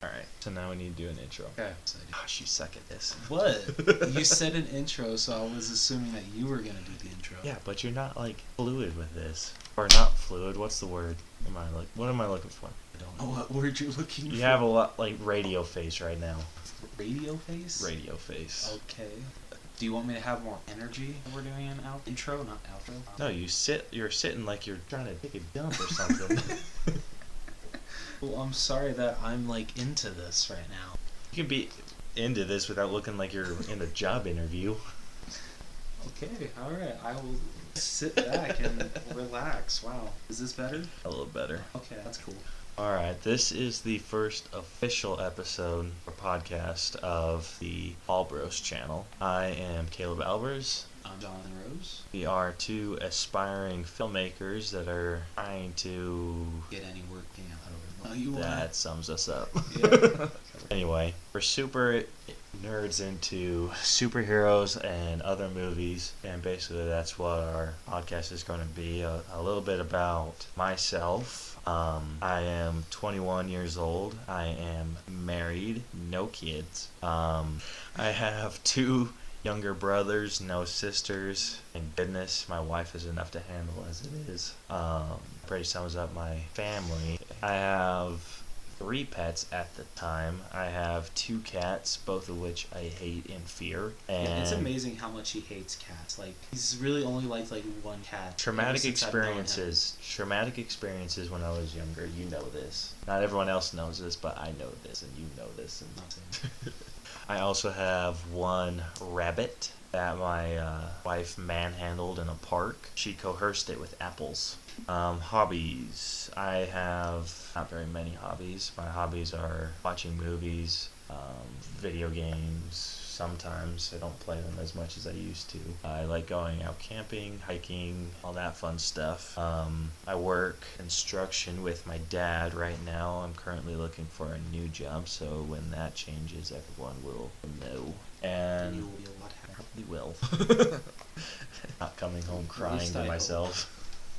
Alright, so now we need to do an intro. Okay. Gosh, you suck at this. What? You said an intro, so I was assuming that you were gonna do the intro. Yeah, but you're not, like, fluid with this. Or not fluid, what's the word? What am I looking for? I don't know what word you're looking for. You have a lot, like, radio face right now. Radio face? Radio face. Okay. Do you want me to have more energy when we're doing an intro, not outro? No, you're sitting like you're trying to take a dump or something. Well, I'm sorry that I'm, like, into this right now. You can be into this without looking like you're in a job interview. Okay, alright. I will sit back and relax. Wow. Is this better? A little better. Okay, that's cool. Alright, this is the first official episode or podcast of the All Bros channel. I am Caleb Albers. I'm Jonathan Rose. We are two aspiring filmmakers that are trying to... Get any work out of it. That sums us up. Yeah. Anyway, we're super nerds into superheroes and other movies, and basically that's what our podcast is going to be. A little bit about myself. I am 21 years old. I am married, no kids. I have two younger brothers, no sisters. Thank goodness, my wife is enough to handle as it is. Pretty sums up my family. I have 3 pets at the time. I have 2 cats, both of which I hate and fear. And yeah, it's amazing how much he hates cats. Like, he's really only liked like one cat. Traumatic experiences when I was younger. You know this. Not everyone else knows this, but I know this, and you know this. And I also have 1 rabbit that my wife manhandled in a park. She coerced it with apples. Hobbies. I have not very many hobbies. My hobbies are watching movies, video games. Sometimes I don't play them as much as I used to. I like going out camping, hiking, all that fun stuff. I work construction with my dad right now. I'm currently looking for a new job, so when that changes, everyone will know. And you will be a lot happier. Probably will. Not coming home crying to myself.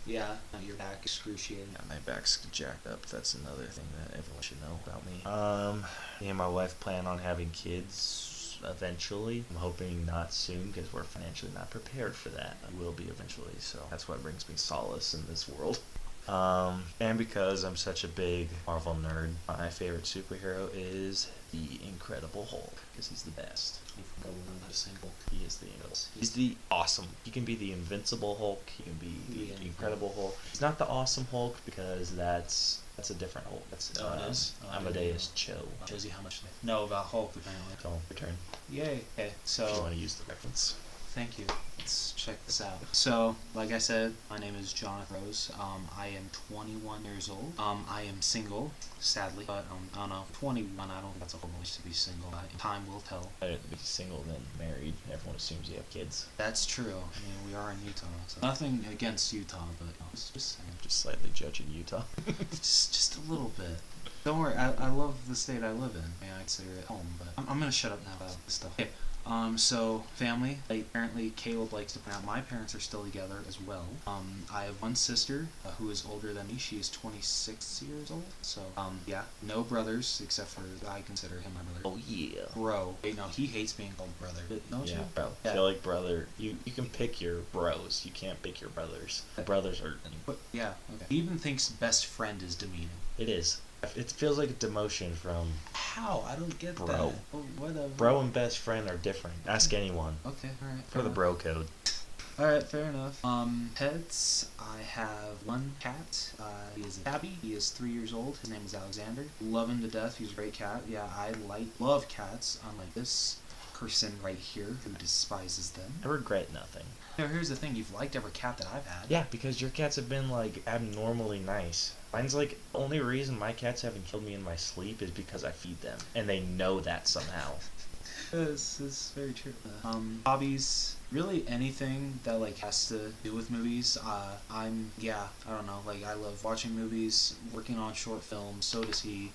Yeah, your back excruciating. Yeah, my back's jacked up. That's another thing that everyone should know about me. Me and my wife plan on having kids eventually. I'm hoping not soon because we're financially not prepared for that. I will be eventually, so that's what brings me solace in this world. And because I'm such a big Marvel nerd, my favorite superhero is the Incredible Hulk because he's the best. He is the He's the awesome. He can be the Invincible Hulk. He can be the Incredible Hulk. He's not the Awesome Hulk because that's a different Hulk. That's it is. Amadeus Cho. Shows you how much they know about Hulk apparently. So, your turn. Yay. Okay, so if you want to use the reference. Thank you. Let's check this out. So, like I said, my name is Jonathan Rose. I am 21 years old. I am single, sadly, but I don't know. 21, I don't think that's a whole bunch to be single. Time will tell. Better to be single than married. Everyone assumes you have kids. That's true. I mean, we are in Utah, so nothing against Utah, but it's just saying. Just slightly judging Utah. just a little bit. Don't worry, I love the state I live in. I mean, I consider it home, but I'm gonna shut up now about this stuff. Okay. So family, apparently Caleb likes to point out my parents are still together as well. I have 1 sister who is older than me. She is 26 years old. So, yeah, no brothers except for I consider him my brother. Oh yeah. Bro. Wait, no, he hates being called brother. Don't you? Bro. Yeah. I feel like brother. You can pick your bros. You can't pick your brothers. Brothers are. But, yeah. Okay. He even thinks best friend is demeaning. It is. It feels like a demotion from... How? I don't get bro. that. Oh, whatever. Bro and best friend are different. Ask anyone. Okay, alright. For the bro code. Alright, fair enough. Pets, I have 1 cat. He is a tabby. He is 3 years old. His name is Alexander. Love him to death. He's a great cat. Yeah, I love cats, unlike this person right here who despises them. I regret nothing. No, here's the thing. You've liked every cat that I've had. Yeah, because your cats have been, like, abnormally nice. Mine's like, the only reason my cats haven't killed me in my sleep is because I feed them. And they know that somehow. This is very true. Hobbies, really anything that like has to do with movies. I don't know. Like I love watching movies, working on short films. So does he.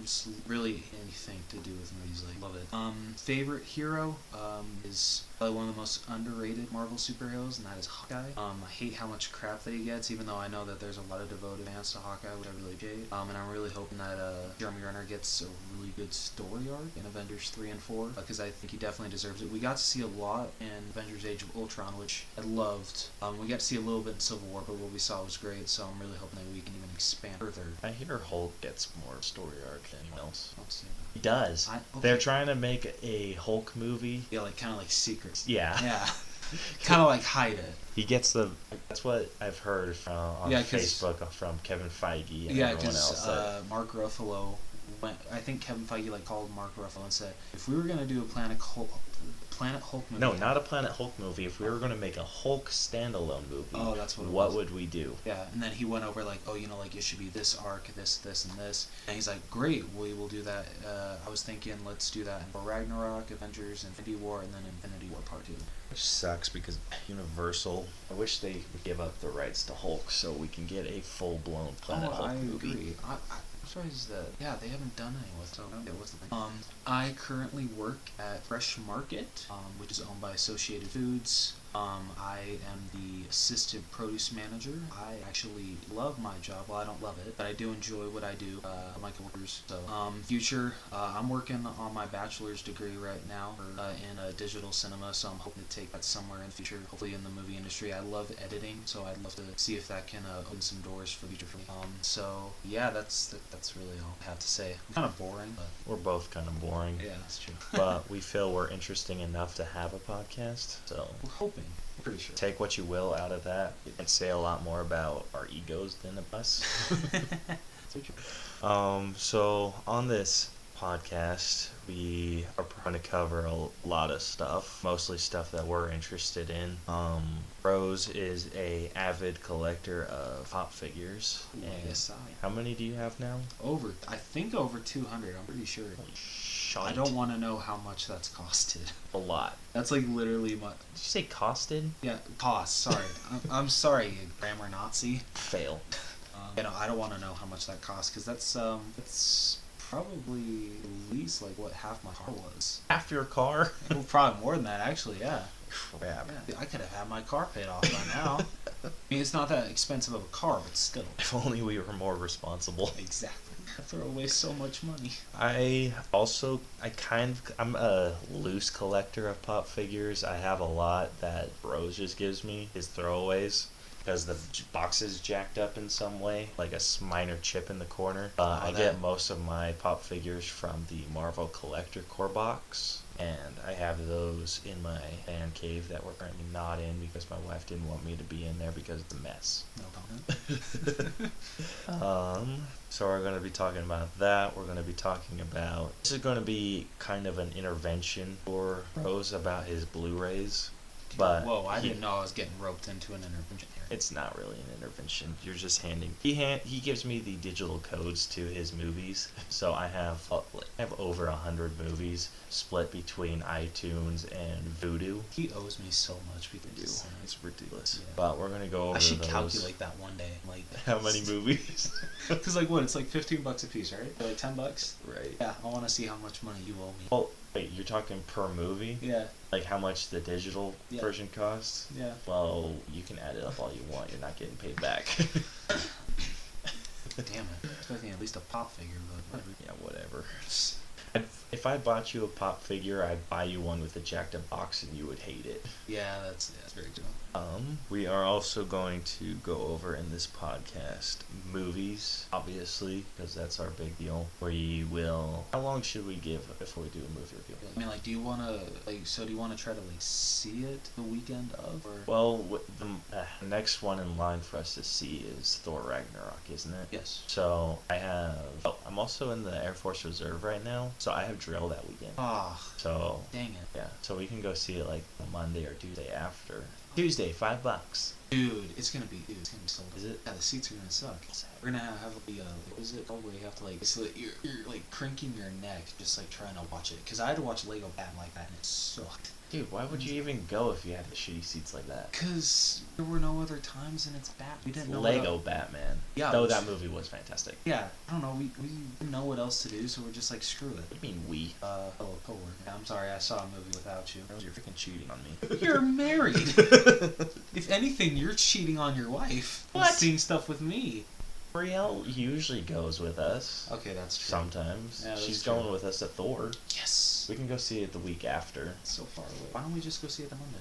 Just really anything to do with movies. Like love it. Favorite hero is probably one of the most underrated Marvel superheroes, and that is Hawkeye. I hate how much crap that he gets, even though I know that there's a lot of devoted fans to Hawkeye, which I really appreciate. And I'm really hoping that Jeremy Renner gets a really good story arc in Avengers 3 and 4, because I think he definitely deserves it. We got to see a lot in Avengers Age of Ultron, which I loved. We got to see a little bit in Civil War, but what we saw was great, so I'm really hoping that we can even expand further. I hear Hulk gets more story arc than anyone else. Don't say that. He does. Okay. They're trying to make a Hulk movie. Yeah, like kind of like secrets. Yeah. Yeah. Kind of like hide it. He gets that's what I've heard from on Facebook from Kevin Feige and everyone else. Mark Ruffalo I think Kevin Feige called Mark Ruffalo and said, if we were gonna do a Planet Hulk movie. No, not a Planet Hulk movie. If we were gonna make a Hulk standalone movie, oh, that's what. What would we do? Yeah, and then he went over it should be this arc, this, and this, and he's like, great, we will do that. I was thinking, let's do that for Ragnarok, Avengers, Infinity War, and then Infinity War Part 2. Which sucks because Universal. I wish they would give up the rights to Hulk so we can get a full-blown Planet Hulk movie. Agree. I'm surprised that they haven't done any with. So what's the thing? I currently work at Fresh Market, which is owned by Associated Foods. I am the assistant produce manager. I actually love my job. Well, I don't love it, but I do enjoy what I do. My coworkers. So, future, I'm working on my bachelor's degree right now in digital cinema. So I'm hoping to take that somewhere in the future. Hopefully in the movie industry. I love editing, so I'd love to see if that can open some doors for the future for me. So yeah, that's really all I have to say. I'm kind of boring, but we're both kind of boring. Yeah, that's true. But we feel we're interesting enough to have a podcast. So we're hoping. Pretty sure. Take what you will out of that. I'd say a lot more about our egos than us. So on this podcast, we are going to cover a lot of stuff, mostly stuff that we're interested in. Rose is a avid collector of pop figures. Ooh, and yes, how many do you have now? I think over 200. I'm pretty sure. Holy shit. I don't want to know how much that's costed. A lot. That's literally my. Did you say costed? Yeah, cost. Sorry, I'm sorry, you grammar Nazi. Fail. I don't want to know how much that cost, because that's probably at least what half my car was. Half your car? Well, probably more than that, actually. Yeah. Crap. Yeah, I could have had my car paid off by now. I mean, it's not that expensive of a car, but still. If only we were more responsible. Exactly. I throw away so much money. I'm a loose collector of pop figures. I have a lot that Rose just gives me, his throwaways, because the box is jacked up in some way, like a minor chip in the corner. I get most of my pop figures from the Marvel Collector Core box. And I have those in my fan cave that we're currently not in because my wife didn't want me to be in there because of the mess. No comment. So we're going to be talking about that. We're going to be talking about... This is going to be kind of an intervention for Rose about his Blu-rays. But whoa, I didn't know I was getting roped into an intervention here. It's not really an intervention. You're just handing... He gives me the digital codes to his movies. So I have over 100 movies split between iTunes and Vudu. He owes me so much because it's ridiculous. Yeah. But we're going to go over those. I should calculate that one day. How many movies? Because it's $15 a piece, right? Or $10? Right. Yeah, I want to see how much money you owe me. Well, wait, you're talking per movie? Yeah. Like how much the digital version costs? Yeah. Well, you can add it up all you want. You're not getting paid back. Damn it. I'm expecting at least a pop figure, but whatever. Yeah, whatever. If I bought you a pop figure, I'd buy you one with a jacked up box and you would hate it. Yeah, that's very true. We are also going to go over in this podcast movies, obviously, because that's our big deal. We will... How long should we give before we do a movie review? I mean, do you want to, do you want to try to, see it the weekend of, or? Well, the next one in line for us to see is Thor Ragnarok, isn't it? Yes. So, I'm also in the Air Force Reserve right now, so I have drill that weekend. Ah. So... Dang it. Yeah, so we can go see it, Monday or Tuesday after. Tuesday, $5. Dude, it's gonna be so. Is it? Yeah, the seats are gonna suck. We're gonna have the what is it called where you have to like it's like you're like cranking your neck just like trying to watch it. Cause I had to watch Lego Batman like that and it sucked. Dude, why would you even go if you had the shitty seats like that? Cause there were no other times and it's Batman. We didn't know Lego Batman. Yeah, Though that movie was fantastic. Yeah, I don't know. We didn't know what else to do, so we're just like screw it. What do you mean we? Hello, coworker. I'm sorry, I saw a movie without you. You're freaking cheating on me. You're married. If anything, you're cheating on your wife. What? Seeing stuff with me. Brielle usually goes with us. Okay, that's true. Sometimes. Yeah, that's She's true. going with us at Thor. Yes. We can go see it the week after. It's so far away. Why don't we just go see it on Monday?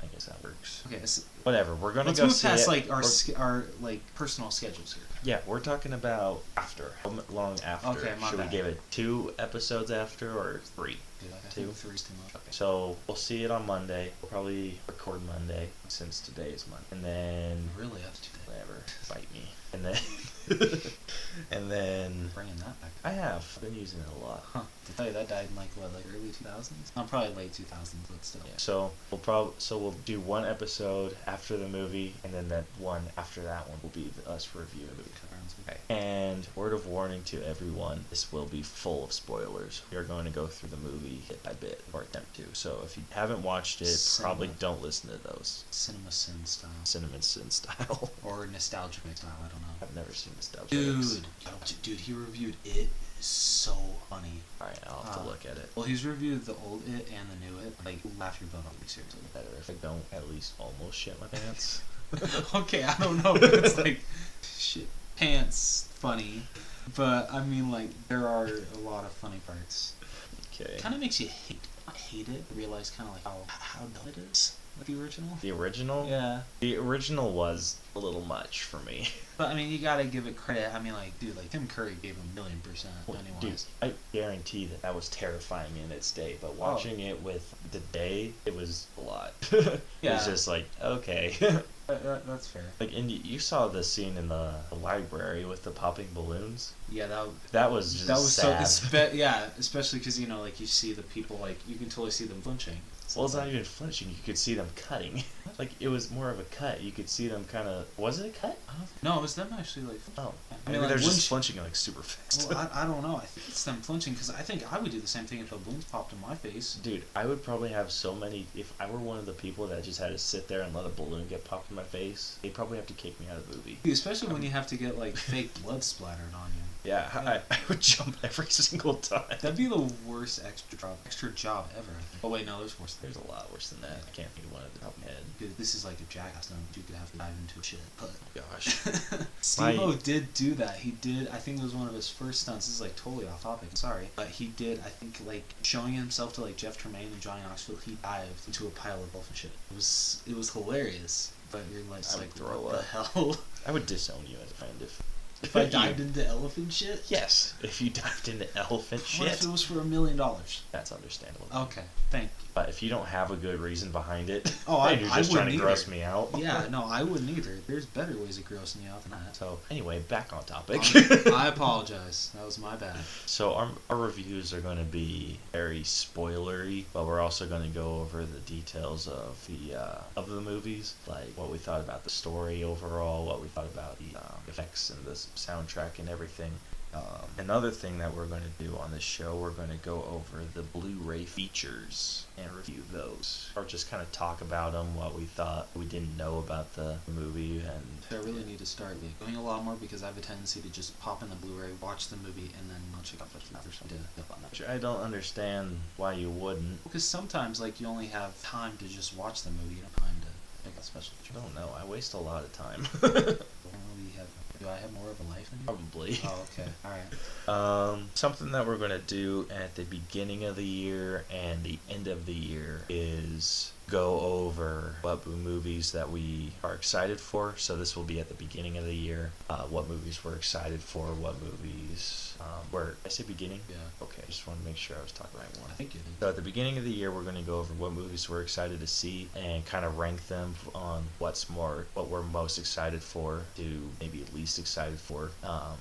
I guess that works. Okay, Whatever. We're gonna let's go move see past it. like our like personal schedules here. Yeah, we're talking about after. How long after? Okay, my Should bad. we give it 2 episodes after or 3? Dude, I Two? think 3's too much. Okay. So we'll see it on Monday. We'll probably record Monday since today is Monday. And then Really, that's too bad. whatever, fight me. And then and then Bringing that back. I have. I've been using it a lot. Huh. To tell you, that died in like what, like early 2000s? I'm probably late 2000s, but still. Yeah. So we'll do one episode after the movie, and then that one after that one will be us reviewing the movie. Okay. And word of warning to everyone: this will be full of spoilers. We are going to go through the movie bit by bit, or attempt to. So if you haven't watched it, probably don't listen to those. Cinema Sin style. Cinnamon Sin style. Or Nostalgia style, I don't know. I've never seen Nostalgia. Dude, he reviewed It. Is so funny. Alright, I'll have to look at it. Well, he's reviewed the old It and the new It. Like, laugh your butt off, seriously. Better if I don't at least almost shit my pants. Okay, I don't know, but it's like, shit, pants, funny. But, I mean, like, there are a lot of funny parts. Okay. It kind of makes you hate it, realize kind of like how dumb it is. Like the original? The original? Yeah. The original was a little much for me. But I mean, you gotta give it credit. I mean, like, dude, like Tim Curry gave him 1,000,000%. Dude, Anyways, I guarantee that was terrifying in its day, but watching it with the day, it was a lot. It Yeah. was just like, okay. that's fair. Like, and you saw the scene in the library with the popping balloons. Yeah, That was just sad. so. Yeah, especially because you know, like you see the people, like you can totally see them flinching. Well, it's not even flinching. You could see them cutting. Like, it was more of a cut. You could see them kind of... Was it a cut? No, it was them actually, like... Oh. I mean, Maybe they're like, just flinching, like, super fast. Well, I don't know. I think it's them flinching, because I think I would do the same thing if a balloon popped in my face. Dude, I would probably have so many... If I were one of the people that just had to sit there and let a balloon get popped in my face, they'd probably have to kick me out of the movie. Dude, especially when you have to get, like, fake blood splattered on you. Yeah, I would jump every single time. That'd be the worst extra job ever, I think. Oh, wait, no, there's worse things. There's a lot worse than that. I can't think of one at the top of my head. Dude, this is like a jackass stunt. You could have to dive into shit. But Gosh. Steve-O did do that. He did, I think it was one of his first stunts. This is like totally off topic. Sorry. But he did, I think, like, showing himself to like Jeff Tremaine and Johnny Knoxville, he dived into a pile of dolphin shit. It was hilarious. But you're like, I would like throw what up. the hell? I would disown you as a friend If I dived into elephant shit? Yes, if you dived into elephant What if shit, it was for $1 million? that's understandable. Okay, thank you. But if you don't have a good reason behind it, Oh, and you're just trying to wouldn't gross either. me out. Yeah, no, I wouldn't either. There's better ways of grossing you out than that. So anyway, back on topic. I apologize. That was my bad. So our reviews are going to be very spoilery, but we're also going to go over the details of the movies, like what we thought about the story overall, what we thought about the effects and the soundtrack and everything. Another thing that we're going to do on this show, we're going to go over the Blu-ray features and review those, or just kind of talk about them, what we thought we didn't know about the movie, and I really need to start like, doing a lot more because I have a tendency to just pop in the Blu-ray, watch the movie, and then not check out the something to up on that. I don't understand why you wouldn't. Because sometimes like you only have time to just watch the movie, you don't have time to pick out special I don't know. I waste a lot of time. Do I have more of a life than you? Probably. Oh, okay. Alright. Something that we're going to do at the beginning of the year and the end of the year is go over what movies that we are excited for. So this will be at the beginning of the year. What movies we're excited for, what movies... I say beginning? Yeah. Okay, I just want to make sure I was talking right one. I think you did. So at the beginning of the year, we're going to go over what movies we're excited to see and kind of rank them on what we're most excited for to maybe least excited for.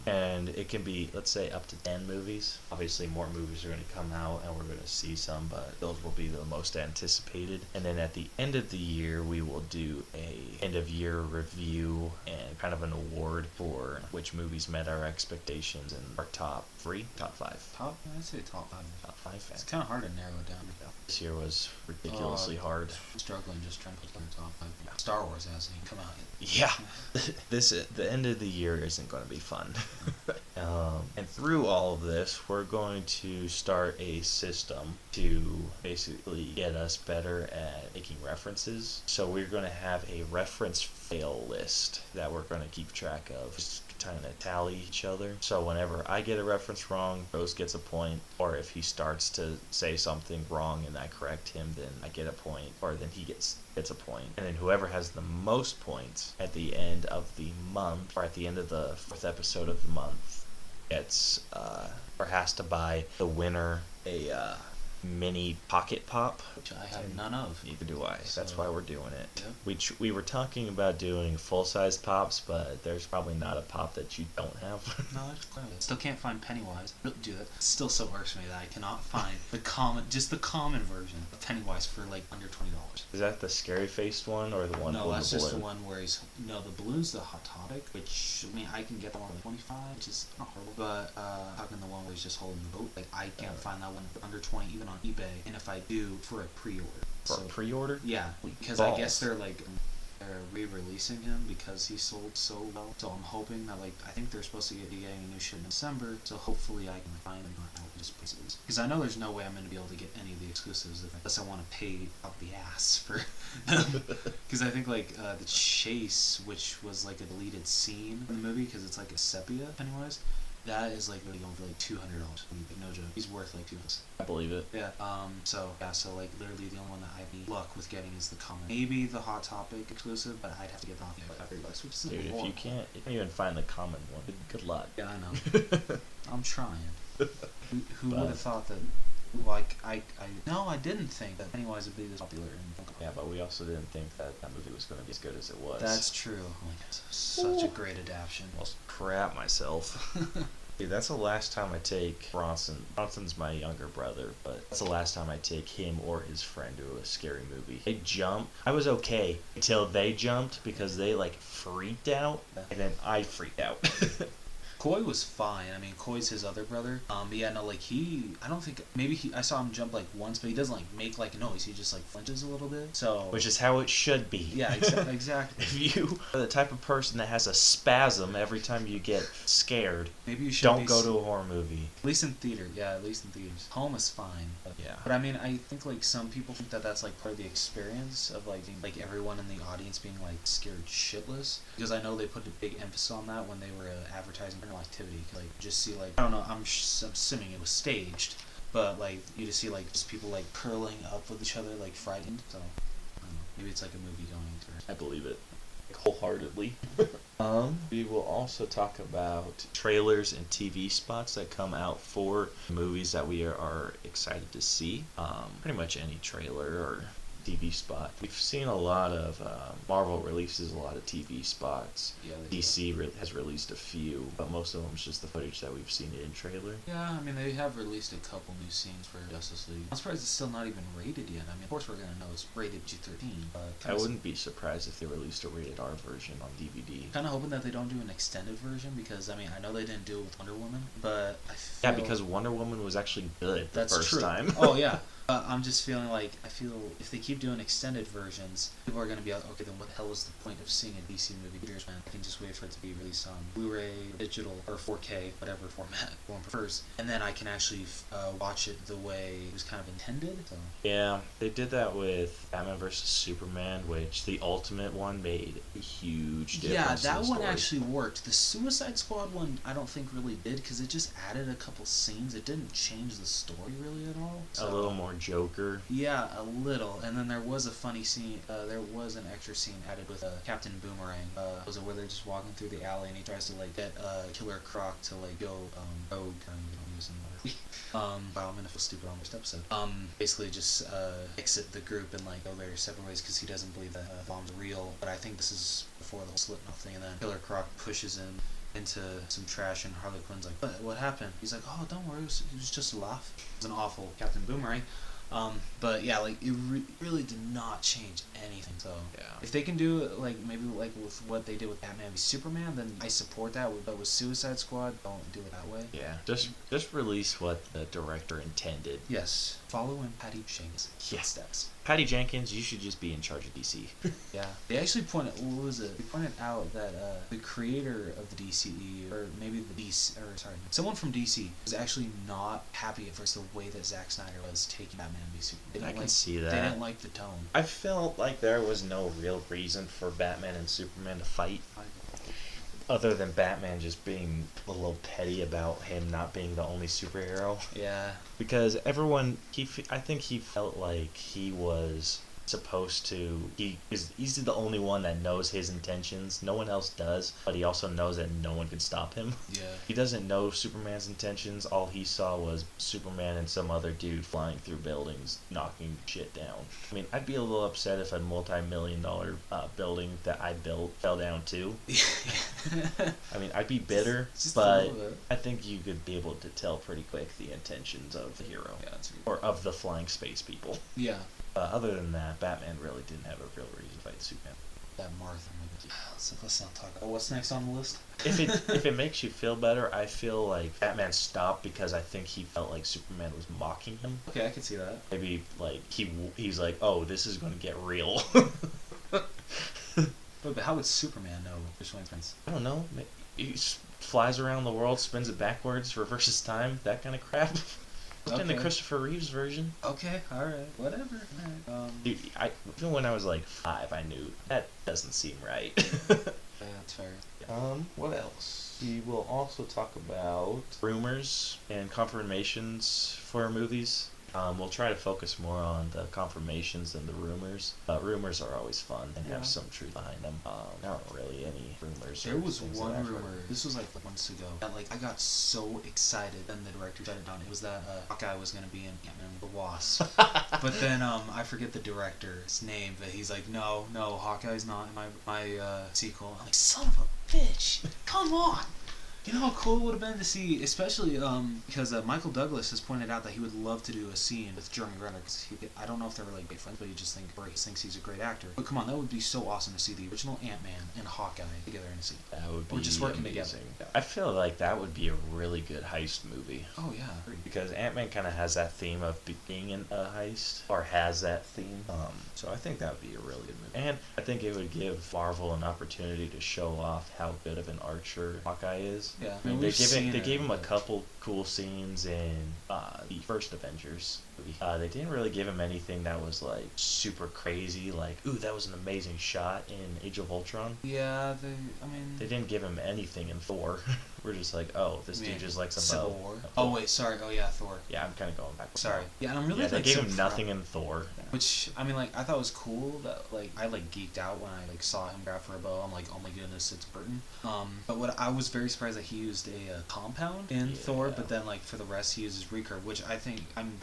And it can be, let's say, up to 10 movies. Obviously, more movies are going to come out and we're going to see some, but those will be the most anticipated. And then then at the end of the year, we will do a end of year review and kind of an award for which movies met our expectations and our top 3, top 5. I'd say top 5. Top 5. It's kind of hard to narrow it down. This year was ridiculously hard. I'm struggling just trying to put in top 5. Yeah. Star Wars hasn't even come out Yeah. yet. The end of the year isn't going to be fun. And through all of this, we're going to start a system to basically get us better at making references. So we're going to have a reference fail list that we're going to keep track of. Just trying to tally each other. So whenever I get a reference wrong, Rose gets a point. Or if he starts to say something wrong and I correct him, then I get a point. Or then he gets a point. And then whoever has the most points at the end of the month, or at the end of the 4th episode of the month, gets or has to buy the winner a mini pocket pop, which I have none of. Neither do I. So that's why we're doing it. Yeah. We were talking about doing full-size pops, but there's probably not a pop that you don't have. No, there's plenty. Still can't find Pennywise. Do that. It still so irks me that I cannot find the common version of Pennywise for like under $20. Is that the scary faced one or the one? No, that's the just balloon? the one where the balloon's the Hot Topic, which I mean I can get the one for 25, which is not horrible. But talking the one where he's just holding the boat, like I can't find that one for under 20 even on eBay, and if I do, for a pre-order. For a pre-order? Yeah, because I guess they're re-releasing him because he sold so well. So I'm hoping that I think they're supposed to be getting a new shit in December. So hopefully I can find them out just places. Because I know there's no way I'm going to be able to get any of the exclusives unless I want to pay out the ass for them. Because I think the chase, which was like a deleted scene in the movie, because it's like a sepia Pennywise. That is really going for $200. No joke. He's worth $200. I believe it. Yeah. So literally the only one that I need luck with getting is the common. Maybe the Hot Topic exclusive, but I'd have to get the $30, which is Dude, if you can't even find the common one, good luck. Yeah, I know. I'm trying. Who would have thought that? I didn't think that Pennywise would be this popular. Yeah, but we also didn't think that movie was going to be as good as it was. That's true. It's such a great adaptation. I'll crap myself. Dude, that's the last time I take Bronson. Bronson's my younger brother, but that's the last time I take him or his friend to a scary movie. They jump. I was okay until they jumped because they freaked out, and then I freaked out. Coy was fine. I mean, Coy's his other brother. But yeah, no, I don't think, I saw him jump once, but he doesn't make a noise. He just flinches a little bit. So. Which is how it should be. Yeah, exactly. If you are the type of person that has a spasm every time you get scared, maybe you should don't go to a horror movie. At least in theater. Yeah, at least in theaters. Home is fine. Yeah. But I mean, I think some people think that that's part of the experience of being, everyone in the audience being scared shitless. Because I know they put a big emphasis on that when they were advertising Paranormal Activity. Just see I don't know. I'm assuming it was staged, but you just see just people curling up with each other frightened. So I don't know. Maybe it's a movie going to. I believe it wholeheartedly. We will also talk about trailers and TV spots that come out for movies that we are excited to see. Pretty much any trailer or TV spot. We've seen a lot of Marvel releases a lot of TV spots. Yeah, DC has released a few, but most of them is just the footage that we've seen in trailer. Yeah, I mean they have released a couple new scenes for Justice League. I'm surprised it's still not even rated yet. I mean, of course we're gonna know it's rated G13. I wouldn't be surprised if they released a rated R version on DVD. Kind of hoping that they don't do an extended version because I know they didn't do it with Wonder Woman, but I feel because Wonder Woman was actually good the that's first true. time. Oh yeah. I'm just feeling I feel if they keep doing extended versions, people are going to be okay, then what the hell is the point of seeing a DC movie theaters, man? I can just wait for it to be released on Blu-ray, digital, or 4K, whatever format one prefers, and then I can actually watch it the way it was kind of intended. So. Yeah, they did that with Batman vs. Superman, which the Ultimate one made a huge difference. Yeah, that one actually worked. The Suicide Squad one, I don't think really did, because it just added a couple scenes. It didn't change the story really at all. So. A little more Joker. Yeah, a little. And then there was a funny scene. There was an extra scene added with Captain Boomerang. Was it where they're just walking through the alley and he tries to get Killer Croc to go rogue. Wow, I'm gonna feel stupid on this episode. Basically just exit the group and go their separate ways because he doesn't believe that bomb's real. But I think this is before the whole Slipknot thing. And then Killer Croc pushes him into some trash and Harley Quinn's what happened? He's oh, don't worry, it was just a laugh. It was an awful Captain Boomerang. But yeah, like it really did not change anything. So Yeah. if they can do it like maybe like with what they did with Batman v Superman, then I support that. But with Suicide Squad, don't do it that way. Yeah. Just release what the director intended. Yes, follow in Patty Jenkins' Yeah. footsteps. Patty Jenkins, you should just be in charge of DC. Yeah, they actually pointed. What was it? They pointed out that the creator of the DCEU, or maybe the DC, or sorry, someone from DC was actually not happy at first the way that Zack Snyder was taking Batman v Superman. I can see that. They didn't like the tone. I felt like there was no real reason for Batman and Superman to fight, other than Batman just being a little petty about him not being the only superhero. Yeah. Because everyone, I think he felt like he was supposed to. He's the only one that knows his intentions. No one else does, but he also knows that no one can stop him. Yeah. He doesn't know Superman's intentions. All he saw was Superman and some other dude flying through buildings, knocking shit down. I mean, I'd be a little upset if a multi-million-dollar building that I built fell down too. I mean, I'd be bitter, Just but I think you could be able to tell pretty quick the intentions of the hero. Yeah, that's Or of the flying space people. Yeah. Other than that, Batman really didn't have a real reason to fight Superman. That Martha. Let's not talk about what's next on the list. If it makes you feel better, I feel like Batman stopped because I think he felt like Superman was mocking him. Okay, I can see that. Maybe like he's like, oh, this is going to get real. But how would Superman know Bruce Wayne's friends? I don't know. He flies around the world, spins it backwards, reverses time, that kind of crap. In the Christopher Reeves version. Okay, alright, whatever. Dude, even when I was like 5, I knew that doesn't seem right. Yeah, that's fair. What else? We will also talk about rumors and confirmations for movies. We'll try to focus more on the confirmations than the rumors. Rumors are always fun and have some truth behind them. Not really any rumors. There was things one that I've rumor. heard. This was like months ago. That like I got so excited, and the director shut it down. It was that Hawkeye was gonna be in Ant-Man and the Wasp. But then I forget the director's name. But he's like, no, Hawkeye's not in my sequel. I'm like, son of a bitch! Come on. You know how cool it would have been to see, especially because Michael Douglas has pointed out that he would love to do a scene with Jeremy Renner. Cause I don't know if they're like great friends, but he just thinks he's a great actor. But come on, that would be so awesome to see the original Ant-Man and Hawkeye together in a scene. That would be Or just working amazing. together. I feel like that would be a really good heist movie. Oh yeah. Because Ant-Man kind of has that theme of being in a heist, or has that theme. So I think that would be a really good movie. And I think it would give Marvel an opportunity to show off how good of an archer Hawkeye is. Yeah. I mean, they gave him a couple cool scenes in the first Avengers movie. They didn't really give him anything that was like super crazy, like, ooh, that was an amazing shot in Age of Ultron. Yeah, They didn't give him anything in Thor. We're just like, oh, this dude just likes a Civil bow. War. Oh wait, sorry. Oh yeah, Thor. Yeah, I'm kind of going back. Sorry. Yeah, and I'm really they like gave him nothing in Thor. Which I mean, like I thought was cool that like I like geeked out when I like saw him grab for a bow. I'm like, oh my goodness, it's Burton. But what I was very surprised that he used a compound in Thor, but then like for the rest he uses recurve, which I think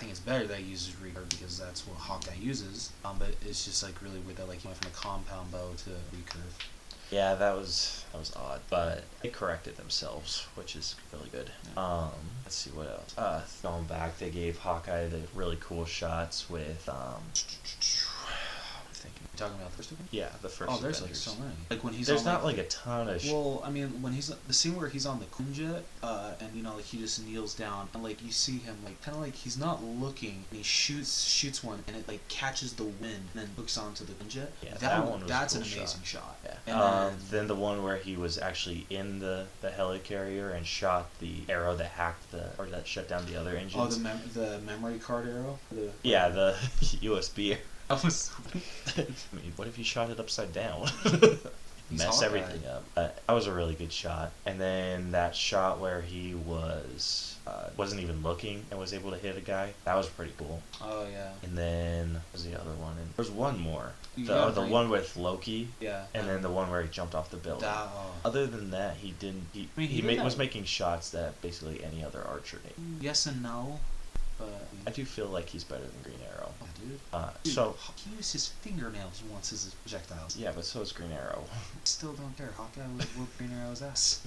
it's better that he uses recurve because that's what Hawkeye uses. But it's just like really weird that like he went from a compound bow to recurve. Yeah, that was odd, but they corrected themselves, which is really good. Let's see what else. Going back, they gave Hawkeye the really cool shots with You talking about the first one? Yeah, the first. Oh, there's Avengers. like so many. Like when he's there's on, not like a ton of. Well, I mean, when he's the scene where he's on the Quinjet, and you know, like he just kneels down, and like you see him, like kind of like he's not looking, and he shoots one, and it like catches the wind, and then hooks onto the Quinjet. Yeah, that one was that's a cool an amazing shot. Yeah. And then the one where he was actually in the helicarrier and shot the arrow that hacked or that shut down the other engines. Oh, the memory card arrow. The USB. That was. I mean, what if you shot it upside down? Mess Hawkeye. everything up. That was a really good shot. And then that shot where he wasn't even looking and was able to hit a guy. That was pretty cool. Oh yeah. And then what was the other one? And there's one more. The one with Loki. Yeah. And then the one where he jumped off the building. Other than that, he didn't. He was making shots that basically any other archer made. Yes and no. But I do feel like he's better than Green Arrow. Yeah, dude. So he used his fingernails once as his projectiles. Yeah, but so is Green Arrow. Still don't care. Hawkeye would whoop Green Arrow's ass.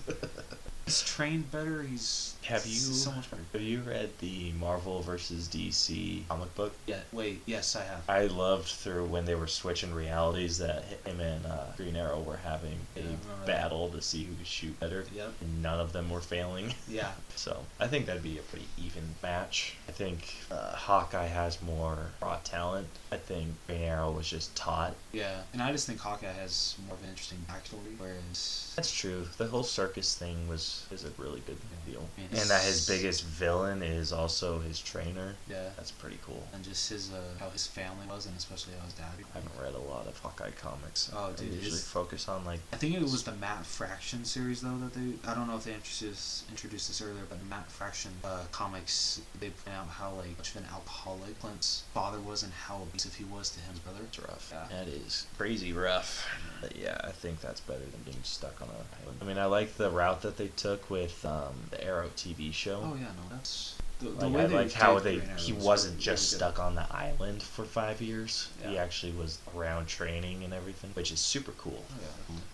He's trained better. He's so much better. Have you read the Marvel versus DC comic book? Yeah. Wait. Yes, I have. I loved through when they were switching realities that him and Green Arrow were having a battle to see who could shoot better. Yep. And none of them were failing. Yeah. So I think that'd be a pretty even match. I think Hawkeye has more raw talent. I think Green Arrow was just taught. Yeah, and I just think Hawkeye has more of an interesting backstory, whereas That's true. The whole circus thing is a really good deal. I mean, And that his biggest villain is also his trainer. Yeah. That's pretty cool. And just his how his family was, and especially how his dad. I haven't read a lot of Hawkeye comics. Oh, dude, I usually focus on like. I think it was the Matt Fraction series though that they. I don't know if they introduced this earlier, but Matt Fraction comics, they point out how like much of an alcoholic Clint's father was and how abusive he was to his brother. It's rough. Yeah. That is crazy rough. But yeah, I think that's better than being stuck on a island. I mean, I like the route that they took with the Arrow TV show. Oh yeah, no, that's the Like, way I they like how did Green Arrow he was wasn't really just good. stuck on the island for 5 years. He Yeah. actually was around training and everything, which is super cool.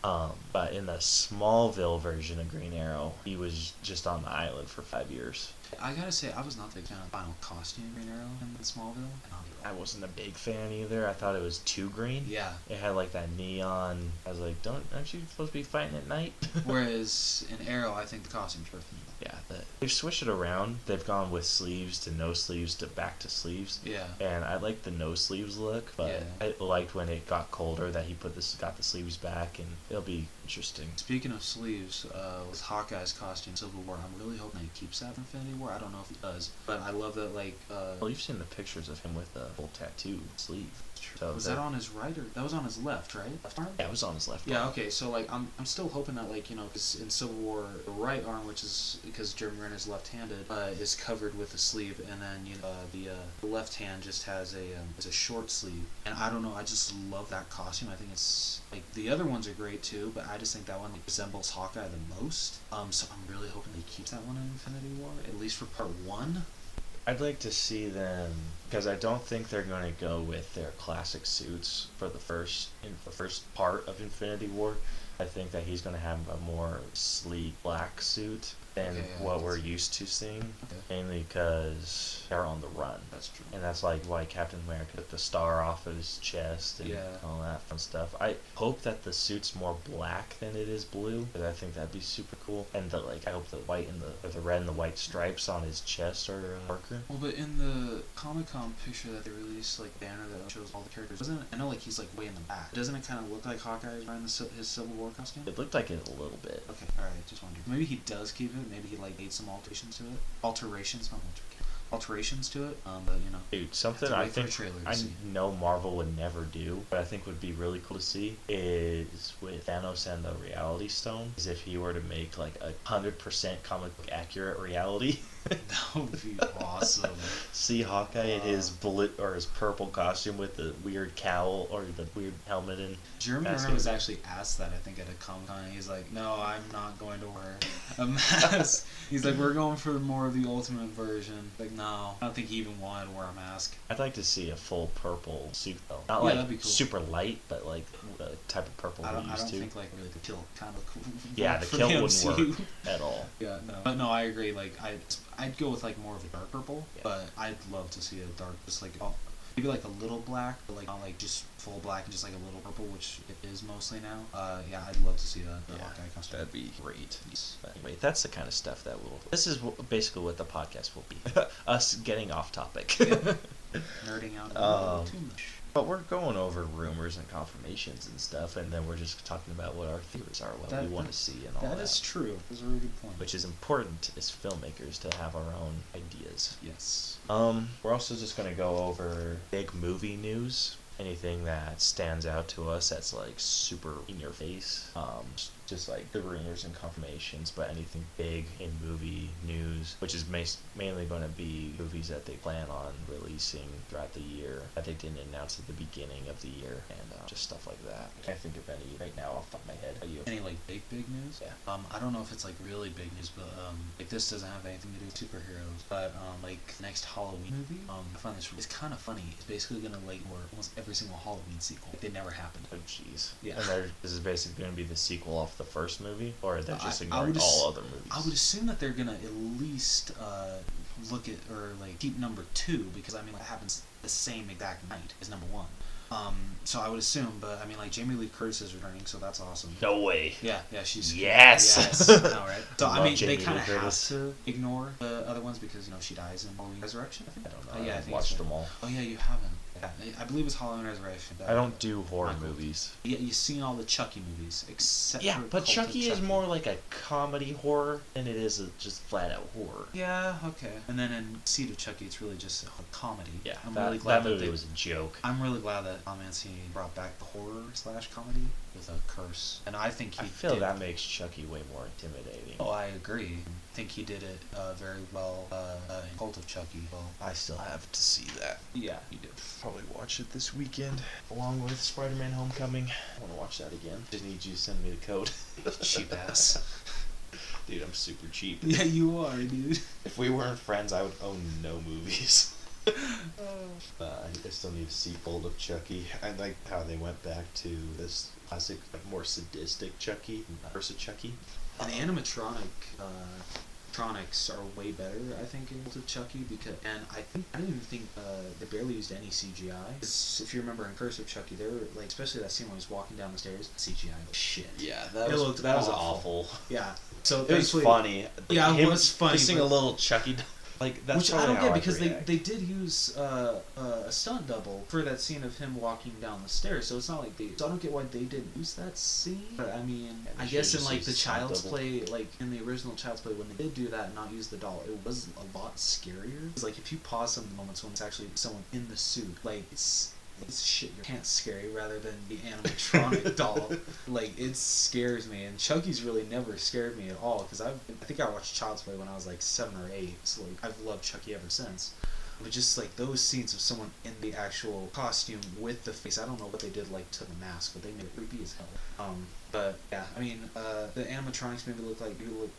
Oh, yeah. But in the Smallville version of Green Arrow, he was just on the island for 5 years. I gotta say, I was not the fan of the final costume of Green Arrow in Smallville. And I'll be I wrong. wasn't a big fan either. I thought it was too green. Yeah. It had like that neon. I was like, aren't you supposed to be fighting at night? Whereas in Arrow, I think the costume's perfect. Yeah, they've switched it around. They've gone with sleeves to no sleeves to back to sleeves. Yeah. And I like the no sleeves look, but Yeah. I liked when it got colder that he got the sleeves back, and it'll be interesting. Speaking of sleeves, with Hawkeye's costume, Civil War, I'm really hoping he keeps that for Infinity War. I don't know if he does, but I love that. Like, Well, you've seen the pictures of him with the full tattoo sleeve. So was that on his right or that was on his left, right? Left arm. Yeah, it was on his left Yeah. arm. Okay. So like, I'm still hoping that like because in Civil War the right arm, which is because Jeremy Renner's left-handed, is covered with a sleeve, and then the left hand just has a short sleeve. And I don't know. I just love that costume. I think it's like the other ones are great too, but I just think that one like, resembles Hawkeye the most. So I'm really hoping he keeps that one in Infinity War, at least for part 1. I'd like to see them, because I don't think they're going to go with their classic suits for the first part of Infinity War. I think that he's going to have a more sleek black suit than Okay, yeah, what we're used to seeing, Okay. mainly because they're on the run. That's true. And that's like why Captain America took the star off of his chest and Yeah. all that fun stuff. I hope that the suit's more black than it is blue, because I think that'd be super cool. And I hope the white and the red and the white stripes on his chest are darker. Well, but in the Comic-Con picture that they released, like banner that shows all the characters, doesn't it? I know like he's like way in the back. Doesn't it kind of look like Hawkeye is wearing his Civil War costume? It looked like it a little bit. Okay, all right, just wondered. Maybe he does keep it. Maybe he like made some alterations to it. Alterations to it. But you know. Dude, something Have to I wait for a think trailer to I see. know Marvel would never do, but I think would be really cool to see is with Thanos and the Reality Stone, is if he were to make like 100% comic book accurate reality. That would be awesome. See Hawkeye in his bullet or his purple costume with the weird cowl or the weird helmet and Jeremy mask. Renner was actually asked that, I think, at a Comic-Con. He's like, no, I'm not going to wear a mask. He's like, we're going for more of the ultimate version. Like, no, I don't think he even wanted to wear a mask. I'd like to see a full purple suit though. Not Yeah, like that'd be cool. super light, but like the type of purple I we're don't used to. think, like, really the kilt kind of cool. Yeah, the for kilt wouldn't MCU. work at all. Yeah, no. But no, I agree. Like, I'd go with, like, more of a dark purple. Yeah. But I'd love to see a dark, just like, maybe like a little black, but like not like just full black and just like a little purple, which it is mostly now. Yeah, I'd love to see the Hawkeye costume. That'd be great. But anyway, that's the kind of stuff that this is basically what the podcast will be. Us getting off topic. Yeah. Nerding out a little too much. But we're going over rumors and confirmations and stuff, and then we're just talking about what our theories are, what we want to see and all that. That is true. That's a really good point. Which is important as filmmakers to have our own ideas. Yes. We're also just going to go over big movie news. Anything that stands out to us that's like super in your face. Just like the rumors and confirmations, but anything big in movie news, which is mainly going to be movies that they plan on releasing throughout the year that they didn't announce at the beginning of the year, and just stuff like that. I can't think of any right now off the top of my head. Are you? Any like big news? Yeah. I don't know if it's like really big news, but like this doesn't have anything to do with superheroes. But like the next Halloween movie, I find this it's kind of funny. It's basically gonna like almost every single Halloween sequel. Like, they never happened. Oh jeez. Yeah. And this is basically going to be the sequel off the first movie, or they're just I ignoring would all other movies? I would assume that they're gonna at least look at or like keep number 2 because I mean like, it happens the same exact night as number 1. So I would assume, but I mean like Jamie Lee Curtis is returning, so that's awesome. No way. Yeah, she's Yes. I know, right? So I Love mean Jamie they kind of Lee have Curtis. to ignore the other ones because she dies in Halloween Resurrection. I think. I don't know. Yeah, I I've think watched so. them all. Oh yeah, you haven't. Yeah, I believe it's Halloween Resurrection. I don't do horror Michael. movies. Yeah, you've seen all the Chucky movies except Yeah, for but Cult of Chucky is Chucky. more like a comedy horror than it is a just flat out horror. Yeah, okay. And then in Seed of Chucky, it's really just a comedy. Yeah, I'm that, really glad that movie they, was a joke. I'm really glad that Tom Mancini brought back the horror / comedy with a curse, and I think he I feel did. that makes Chucky way more intimidating. Oh, I agree. I think he did it very well in Cult of Chucky. Well, I still have to see that. yeah, he did. Probably watch it this weekend, along with Spider-Man: Homecoming. I want to watch that again. Just need you to send me the code. Cheap ass. Dude, I'm super cheap. Yeah, you are, dude. If we weren't friends, I would own no movies. I still need to see Bold of Chucky. I like how they went back to this classic, like, more sadistic Chucky, Curse of Chucky. And animatronics are way better, I think, in Cult of Chucky because, and I don't even think they barely used any CGI. 'Cause if you remember in Curse of Chucky, they were like, especially that scene when he was walking down the stairs, CGI looked shit. Yeah, It that looked was awful. awful. Yeah. So It was thankfully- funny. Yeah, it Him was funny, Missing but- a little Chucky. Like, that's Which I probably don't how get I'd because react. they did use a stunt double for that scene of him walking down the stairs, so it's not like they. So I don't get why they didn't use that scene. But I mean, Yeah, they I should've guess in just like used the the stunt Child's double. Play, like in the original Child's Play, when they did do that and not use the doll, it was a lot scarier. It's like if you pause some of the moments when it's actually someone in the suit, like it's shit your pants scary rather than the animatronic doll. Like it scares me, and Chucky's really never scared me at all because I think I watched Child's Play when I was like 7 or 8, so like I've loved Chucky ever since. But just like those scenes of someone in the actual costume with the face, I don't know what they did like to the mask, but they made it creepy as hell. But yeah, I mean, the animatronics maybe look a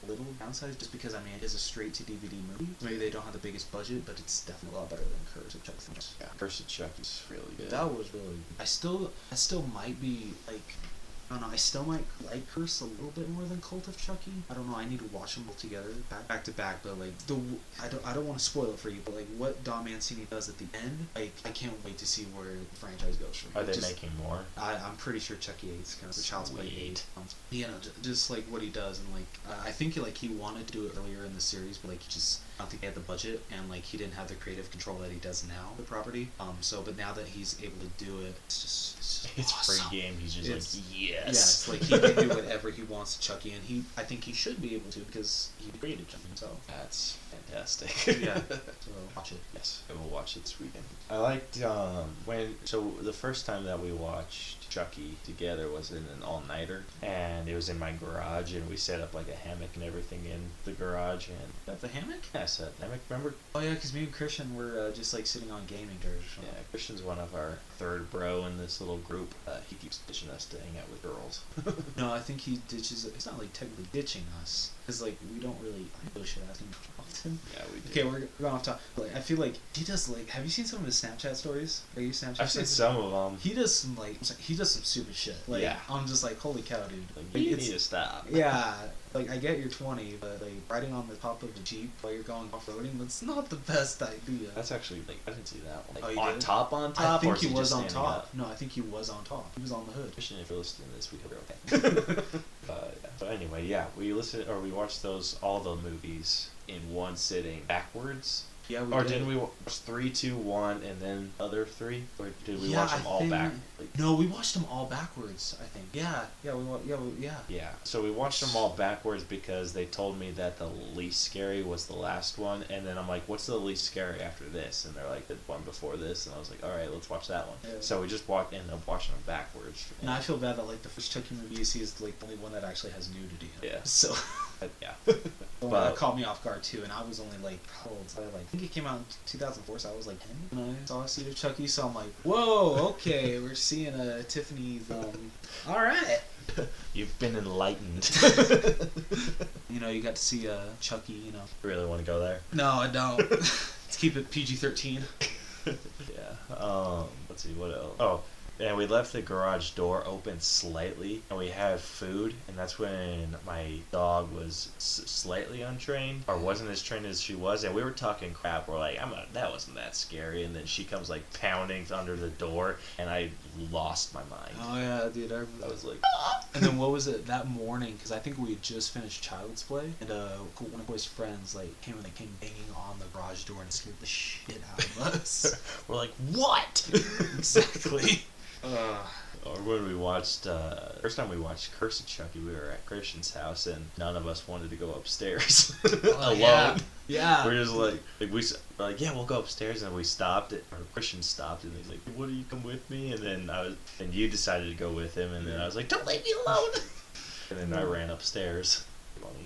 little downsized just because I mean it is a straight to DVD movie. Maybe they don't have the biggest budget, but it's definitely a lot better than Curse of Chucky. Yeah, Curse of Chucky's really good. That was really. I still might be like. I don't know. I still might like Curse a little bit more than Cult of Chucky. I don't know. I need to watch them both together, back to back. But like I don't want to spoil it for you. But like what Dom Mancini does at the end, like I can't wait to see where the franchise goes from here. Are they making more? I'm pretty sure Chucky 8's kind of the Child's Play Sweet. 8. You know, just like what he does, and like I think like he wanted to do it earlier in the series, but like he just I don't think he had the budget, and like he didn't have the creative control that he does now with the property. But now that he's able to do it, it's just It's awesome. free game. He's just It's- like, yes. Yes, like he can do whatever he wants to Chucky, and I think he should be able to because he created Chucky himself. That's fantastic. Yeah, so watch it. Yes, I will watch it this weekend. I liked so the first time that we watched Chucky together was in an all-nighter, and it was in my garage, and we set up like a hammock and everything in the garage, and Got the hammock? yeah, I said hammock. Remember? Oh yeah, because me and Christian were just like sitting on gaming chairs or something. Yeah, Christian's one of our third bro in this little group. He keeps ditching us to hang out with girls. No, I think he ditches. It's not like technically ditching us, because like we don't really. I really should ask him often. Yeah, we do. Okay, we're going off topic. Like, I feel like he does like. Have you seen some of his Snapchat stories? Are you Snapchat? I've seen stories? some of them. He does some like he does some stupid shit. Like Yeah. I'm just like holy cow, dude. Like, Like, you it's- need to stop. Yeah, like I get you're 20, but like riding on the top of the Jeep while you're going off-roading, that's not the best idea. That's actually like I didn't see that one. Oh, Like you on didn't? top, I or think is he was just on standing top. up? No, I think he was on top. He was on the hood. Christian, if you're listening to this, we hope you're okay. But anyway, yeah, we we watched all the movies in one sitting backwards. Yeah, we Or did. didn't we watch 3, 2, 1, and then other 3? Or did we Yeah, watch them I all think- back? Like, No, we watched them all backwards. I think. Yeah, yeah. yeah. So we watched them all backwards because they told me that the least scary was the last one, and then I'm like, "What's the least scary after this?" And they're like, "The one before this," and I was like, "All right, let's watch that one." Yeah. So we just ended up watching them backwards. And I feel bad that like the first Chucky movie you see is like the only one that actually has nudity. In it. Yeah. So Yeah. that caught me off guard too, and I was only like how old? I think it came out in 2004, so I was like 10 when I saw Seed of Chucky. So I'm like, whoa, okay, we're seeing Tiffany's. All right. You've been enlightened. You know, you got to see Chucky. You know. Really want to go there? No, I don't. Let's keep it PG-13. Yeah. Let's see what else. Oh, And we left the garage door open slightly, and we had food, and that's when my dog was slightly untrained, or wasn't as trained as she was, and we were talking crap. We're like, that wasn't that scary, and then she comes like pounding under the door, and I lost my mind. Oh yeah, dude, I remember. I was like, And then what was it that morning? Because I think we had just finished Child's Play, and one of boy's friends came banging on the garage door and scared the shit out of us. we're like, what? Exactly. Or when we watched, first time we watched Curse of Chucky, we were at Christian's house, and none of us wanted to go upstairs alone. Yeah. We're just we're like, yeah, we'll go upstairs, and we stopped it, or Christian stopped, and he's like, "What do you come with me?" And then and you decided to go with him, and then I was like, "Don't leave me alone." And then I ran upstairs.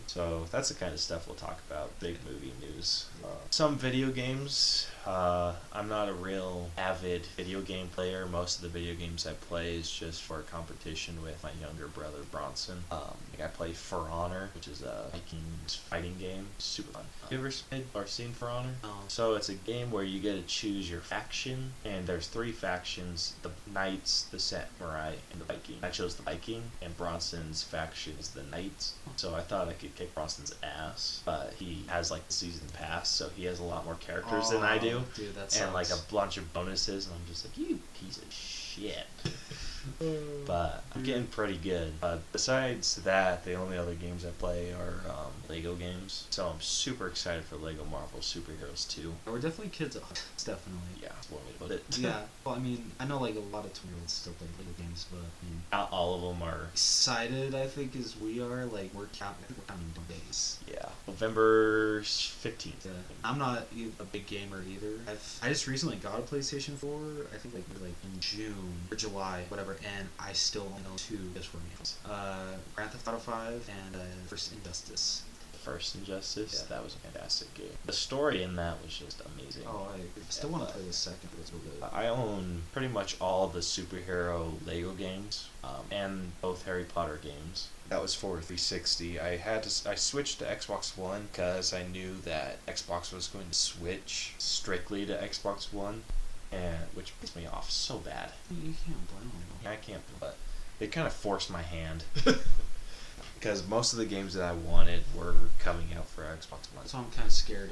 So that's the kind of stuff we'll talk about. Big movie news. Some video games. I'm not a real avid video game player. Most of the video games I play is just for competition with my younger brother Bronson. I play For Honor, which is a Vikings fighting game. Super fun. You ever played or seen For Honor? No. So it's a game where you get to choose your faction, and there's 3 factions: the Knights, the Samurai, and the Viking. I chose the Viking, and Bronson's faction is the Knights. So I thought I could kick Bronson's ass, but he has the season pass, so he has a lot more characters than I do. Dude, that and sucks. a bunch of bonuses, and I'm just like, you piece of shit. But I'm getting pretty good. Besides that, the only other games I play are Lego games. So I'm super excited for Lego Marvel Superheroes 2. We're definitely kids. It's definitely. Yeah, that's one way to put it. Yeah. Well, I mean, I know a lot of 20-year-olds still play Lego games, but I mean, Not all of them are. excited I think as we are. We're counting days. Yeah, November 15th. Yeah. I'm not a big gamer either. I just recently got a PlayStation 4. I think in June or July, whatever, and I still only know 2 just for games. Grand Theft Auto 5 and First Injustice. First Injustice, Yeah. that was a fantastic game. The story in that was just amazing. Oh, I still want to play the second, but it's real good. I own pretty much all the superhero Lego games, and both Harry Potter games. That was for 360. I switched to Xbox One because I knew that Xbox was going to switch strictly to Xbox One, and which pissed me off so bad. You can't blame them. I can't, but it kind of forced my hand. Because most of the games that I wanted were coming out for Xbox One. So I'm kind of scared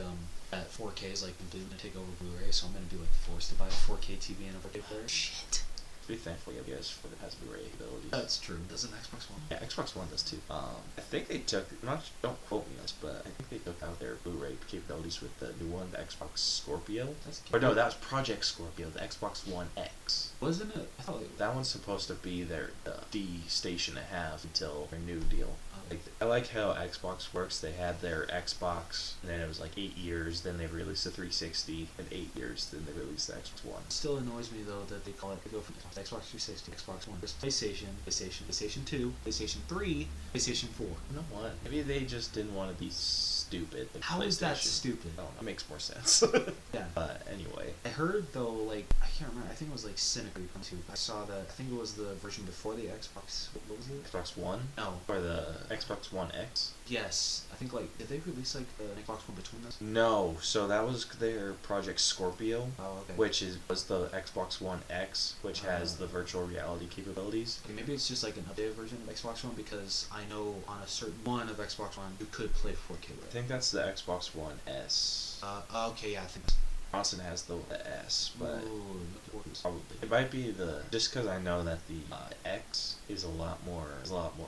that 4K is completely gonna take over Blu-ray, so I'm gonna be forced to buy a 4K TV and a 4K player. Shit. Be thankful you guys for the has Blu-ray abilities. That's true. Does an Xbox One? Yeah, Xbox One does too. I think they took, don't quote me on this, but I think they took out their Blu-ray capabilities with the new one, the Xbox Scorpio. Or no, that was Project Scorpio, the Xbox One X. Wasn't it? I thought that one's supposed to be the D station to have until their new deal. I like how Xbox works. They had their Xbox, and then it was 8 years, then they released the 360, and 8 years, then they released the Xbox One. It still annoys me though that they go from Xbox 360 to Xbox One. There's PlayStation 2, PlayStation 3, PlayStation 4. You know what? Maybe they just didn't want to be stupid. How is that stupid? I don't know. It makes more sense. Yeah. But anyway. I heard though, I can't remember. I think it was Cynically too. I saw that. I think it was the version before the Xbox. What was it? Xbox One? No. Or the Xbox One X? Yes. I think did they release an Xbox One between those? No. So that was their Project Scorpio. Oh, okay. Which was the Xbox One X, which has the virtual reality capabilities. Okay, maybe it's just an updated version of Xbox One, because I know on a certain one of Xbox One you could play 4K with. I think that's the Xbox One S. Okay, yeah, I think. Bronson has the S, but Ooh, probably it might be just because I know that the X is a lot more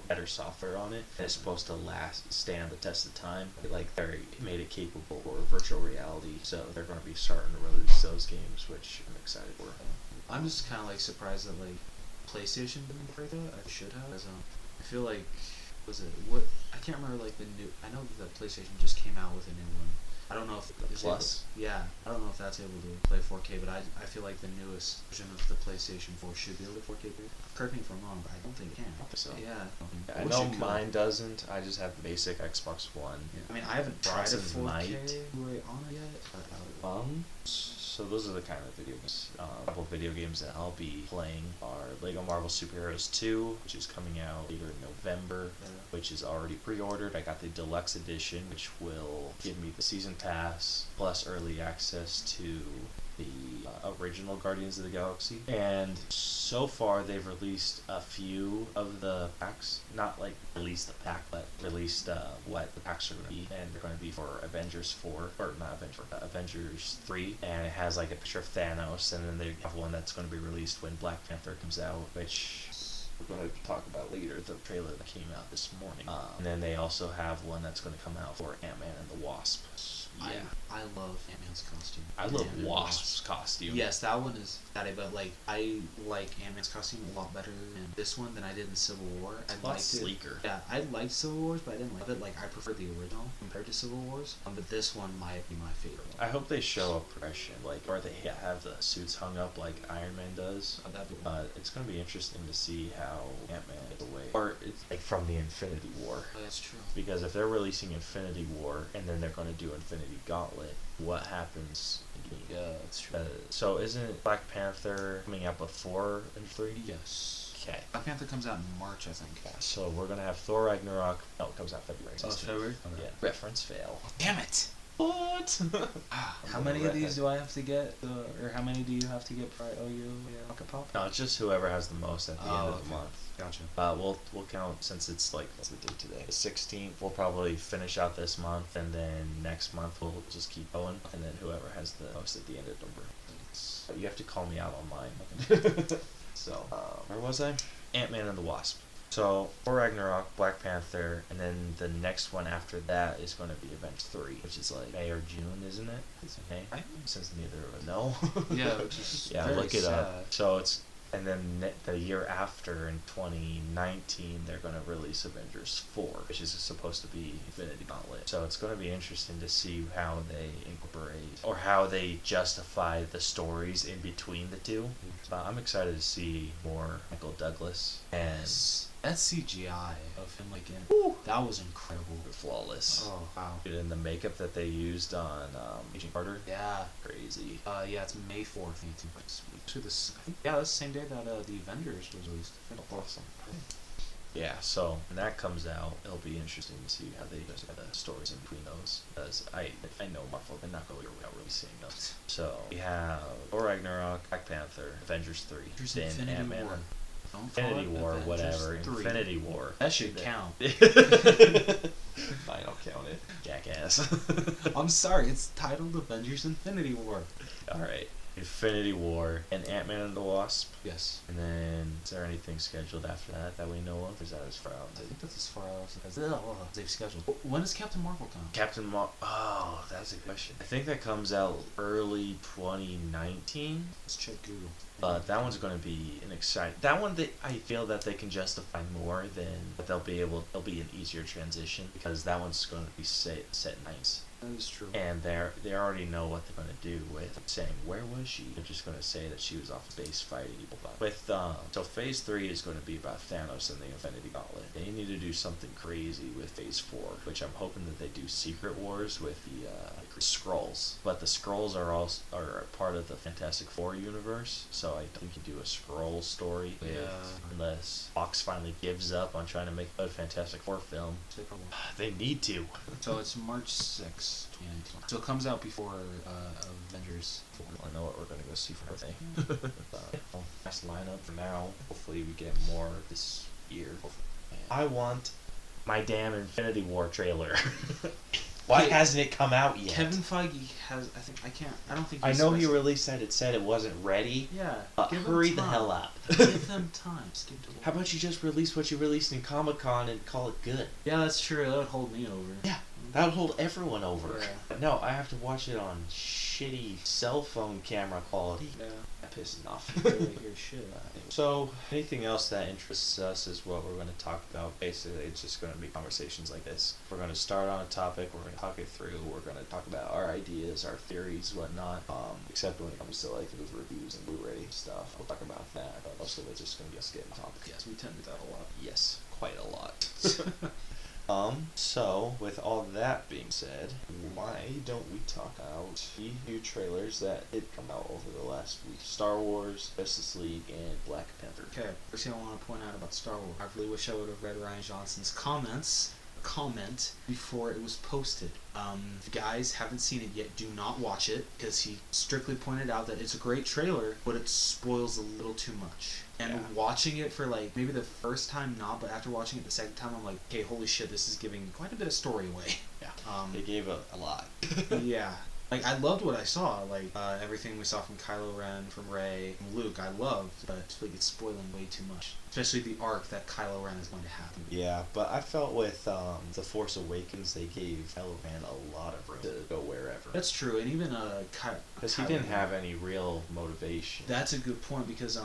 better software on it. And it's supposed to stand the test of time. They made it capable for virtual reality, so they're going to be starting to release those games, which I'm excited for. I'm just kind of surprised that PlayStation didn't break that. I should have. I feel was it what? I can't remember the new. I know that PlayStation just came out with a new one. I don't know if the Plus. Yeah, I don't know if that's able to play 4K, but I feel like the newest version of the PlayStation 4 should be able to 4K. Correct me if I'm wrong, but I don't think it can. I think so. Yeah. I know mine doesn't. I just have the basic Xbox One. Yeah. I mean, I haven't tried a Bronson's 4K might. Blu-ray on it yet. So those are the kind of video games. A couple of video games that I'll be playing are Lego Marvel Superheroes 2, which is coming out later in November, which is already pre-ordered. I got the deluxe edition, which will give me the season pass plus early access to the original Guardians of the Galaxy. And so far, they've released a few of the packs. Not like released the pack, but released what the packs are going to be. And they're going to be for Avengers 4, or not Avengers 4, Avengers 3. And it has like a picture of Thanos, and then they have one that's going to be released when Black Panther comes out, which we're going to talk about later, the trailer that came out this morning. And then they also have one that's going to come out for Ant-Man and the Wasp. Yeah. I love Ant-Man's costume. I love Wasp's costume. Yes, that one is that, but like I like Ant-Man's costume a lot better in this one than I did in Civil War. A lot sleeker. Yeah, I liked Civil Wars, but I didn't love it. Like I prefer the original compared to Civil Wars. But this one might be my favorite one. I hope they show a progression, like, or they have the suits hung up like Iron Man does. It's gonna be interesting to see how Ant-Man gets away, or it's like from the Infinity War. Oh, that's true. Because if they're releasing Infinity War and then they're gonna do Infinity Gauntlet, what happens? Yeah, that's true. So isn't Black Panther coming out before and 3? Yes. Okay. Black Panther comes out in March, I think. Yeah, so we're gonna have Thor Ragnarok. No, it comes out February. Oh, February? Okay. Yeah. Reference fail. Damn it! What? How many of these do I have to get? Or how many do you have to get for OU Rocket Pop? No, it's just whoever has the most at the end of the month. Gotcha. We'll count, since it's like, what's the date today? The 16th. We'll probably finish out this month, and then next month we'll just keep going, and then whoever has the most at the end of the number. You have to call me out on mine. So, where was I? Ant-Man and the Wasp. So, Thor Ragnarok, Black Panther, and then the next one after that is going to be Avengers 3, which is like May or June, isn't it? It's May, since neither of us know. Yeah, which is yeah, very look it sad. up. So it's, and then the year after, in 2019, they're going to release Avengers 4, which is supposed to be Infinity Gauntlet. So it's going to be interesting to see how they incorporate, or how they justify the stories in between the two. I'm excited to see more Michael Douglas, and that CGI of him, like, in that was incredible. Flawless. Oh, wow. Dude, and the makeup that they used on Agent Carter. Yeah. Crazy. Yeah, it's May 4th, I think. To this, I think, yeah, that's the same day that the Avengers was released. Awesome. Yeah, so when that comes out, it'll be interesting to see how they justify the stories in between those. Because I know Marvel, they're not going to without releasing those. So we have Thor Ragnarok, Black Panther, Avengers 3, then Ant-Man. Infinity War, whatever. 3. Infinity War. That should count. I don't count it. Jackass. I'm sorry, it's titled Avengers Infinity War. Alright. Infinity War and Ant-Man and the Wasp. Yes. And then, is there anything scheduled after that we know of? Or is that as far out? I think that's as far out as they've scheduled. When does Captain Marvel come? Oh, that's a good question. I think that comes out early 2019. Let's check Google. But that one's going to be an exciting. That one, I feel that they can justify more than, but they'll be an easier transition, because that one's going to be set in nights. That is true. And they already know what they're going to do with saying, where was she? They're just going to say that she was off base fighting people. So Phase 3 is going to be about Thanos and the Infinity Gauntlet. They need to do something crazy with Phase 4, which I'm hoping that they do Secret Wars with the Skrulls. But the Skrulls are part of the Fantastic Four universe, so I think you can do a Skrull story unless Fox finally gives up on trying to make a Fantastic Four film. They need to. So it's March 6th. So it comes out before Avengers 4. I know what we're going to go see for her thing. Nice lineup for now. Hopefully we get more this year. I want my damn Infinity War trailer. Why hasn't it come out yet? Kevin Feige has, I don't think I know he released that, it said it wasn't ready. Yeah. Hurry the hell up. Give them time. How about you just release what you released in Comic-Con and call it good? Yeah, that's true. That would hold me over. Yeah. That would hold everyone over. Yeah. No, I have to watch it on shitty cell phone camera quality. Yeah. That pisses me off. Really hear shit. So, anything else that interests us is what we're going to talk about. Basically, it's just going to be conversations like this. We're going to start on a topic, we're going to talk it through, we're going to talk about our ideas, our theories, whatnot. Except when it comes to like movie reviews and Blu-ray stuff, we'll talk about that. But most of it's just going to be us getting topic. Yes, we tend to do that a lot. Yes, quite a lot. So, with all that being said, why don't we talk about the new trailers that did come out over the last week? Star Wars, Justice League, and Black Panther. Okay, first thing I want to point out about Star Wars, I really wish I would have read Ryan Johnson's comments comment before it was posted. If you guys haven't seen it yet, do not watch it, because he strictly pointed out that it's a great trailer, but it spoils a little too much. And watching it for like maybe the first time not, but after watching it the second time, I'm like, okay, holy shit, this is giving quite a bit of story away. Yeah. They gave a lot. Yeah. Like, I loved what I saw. Like, everything we saw from Kylo Ren, from Rey, from Luke, I loved, but I feel like it's spoiling way too much. Especially the arc that Kylo Ren is going to have. Yeah, but I felt with The Force Awakens, they gave Kylo Ren a lot of room to go wherever. That's true, and even because he didn't have any real motivation. That's a good point, because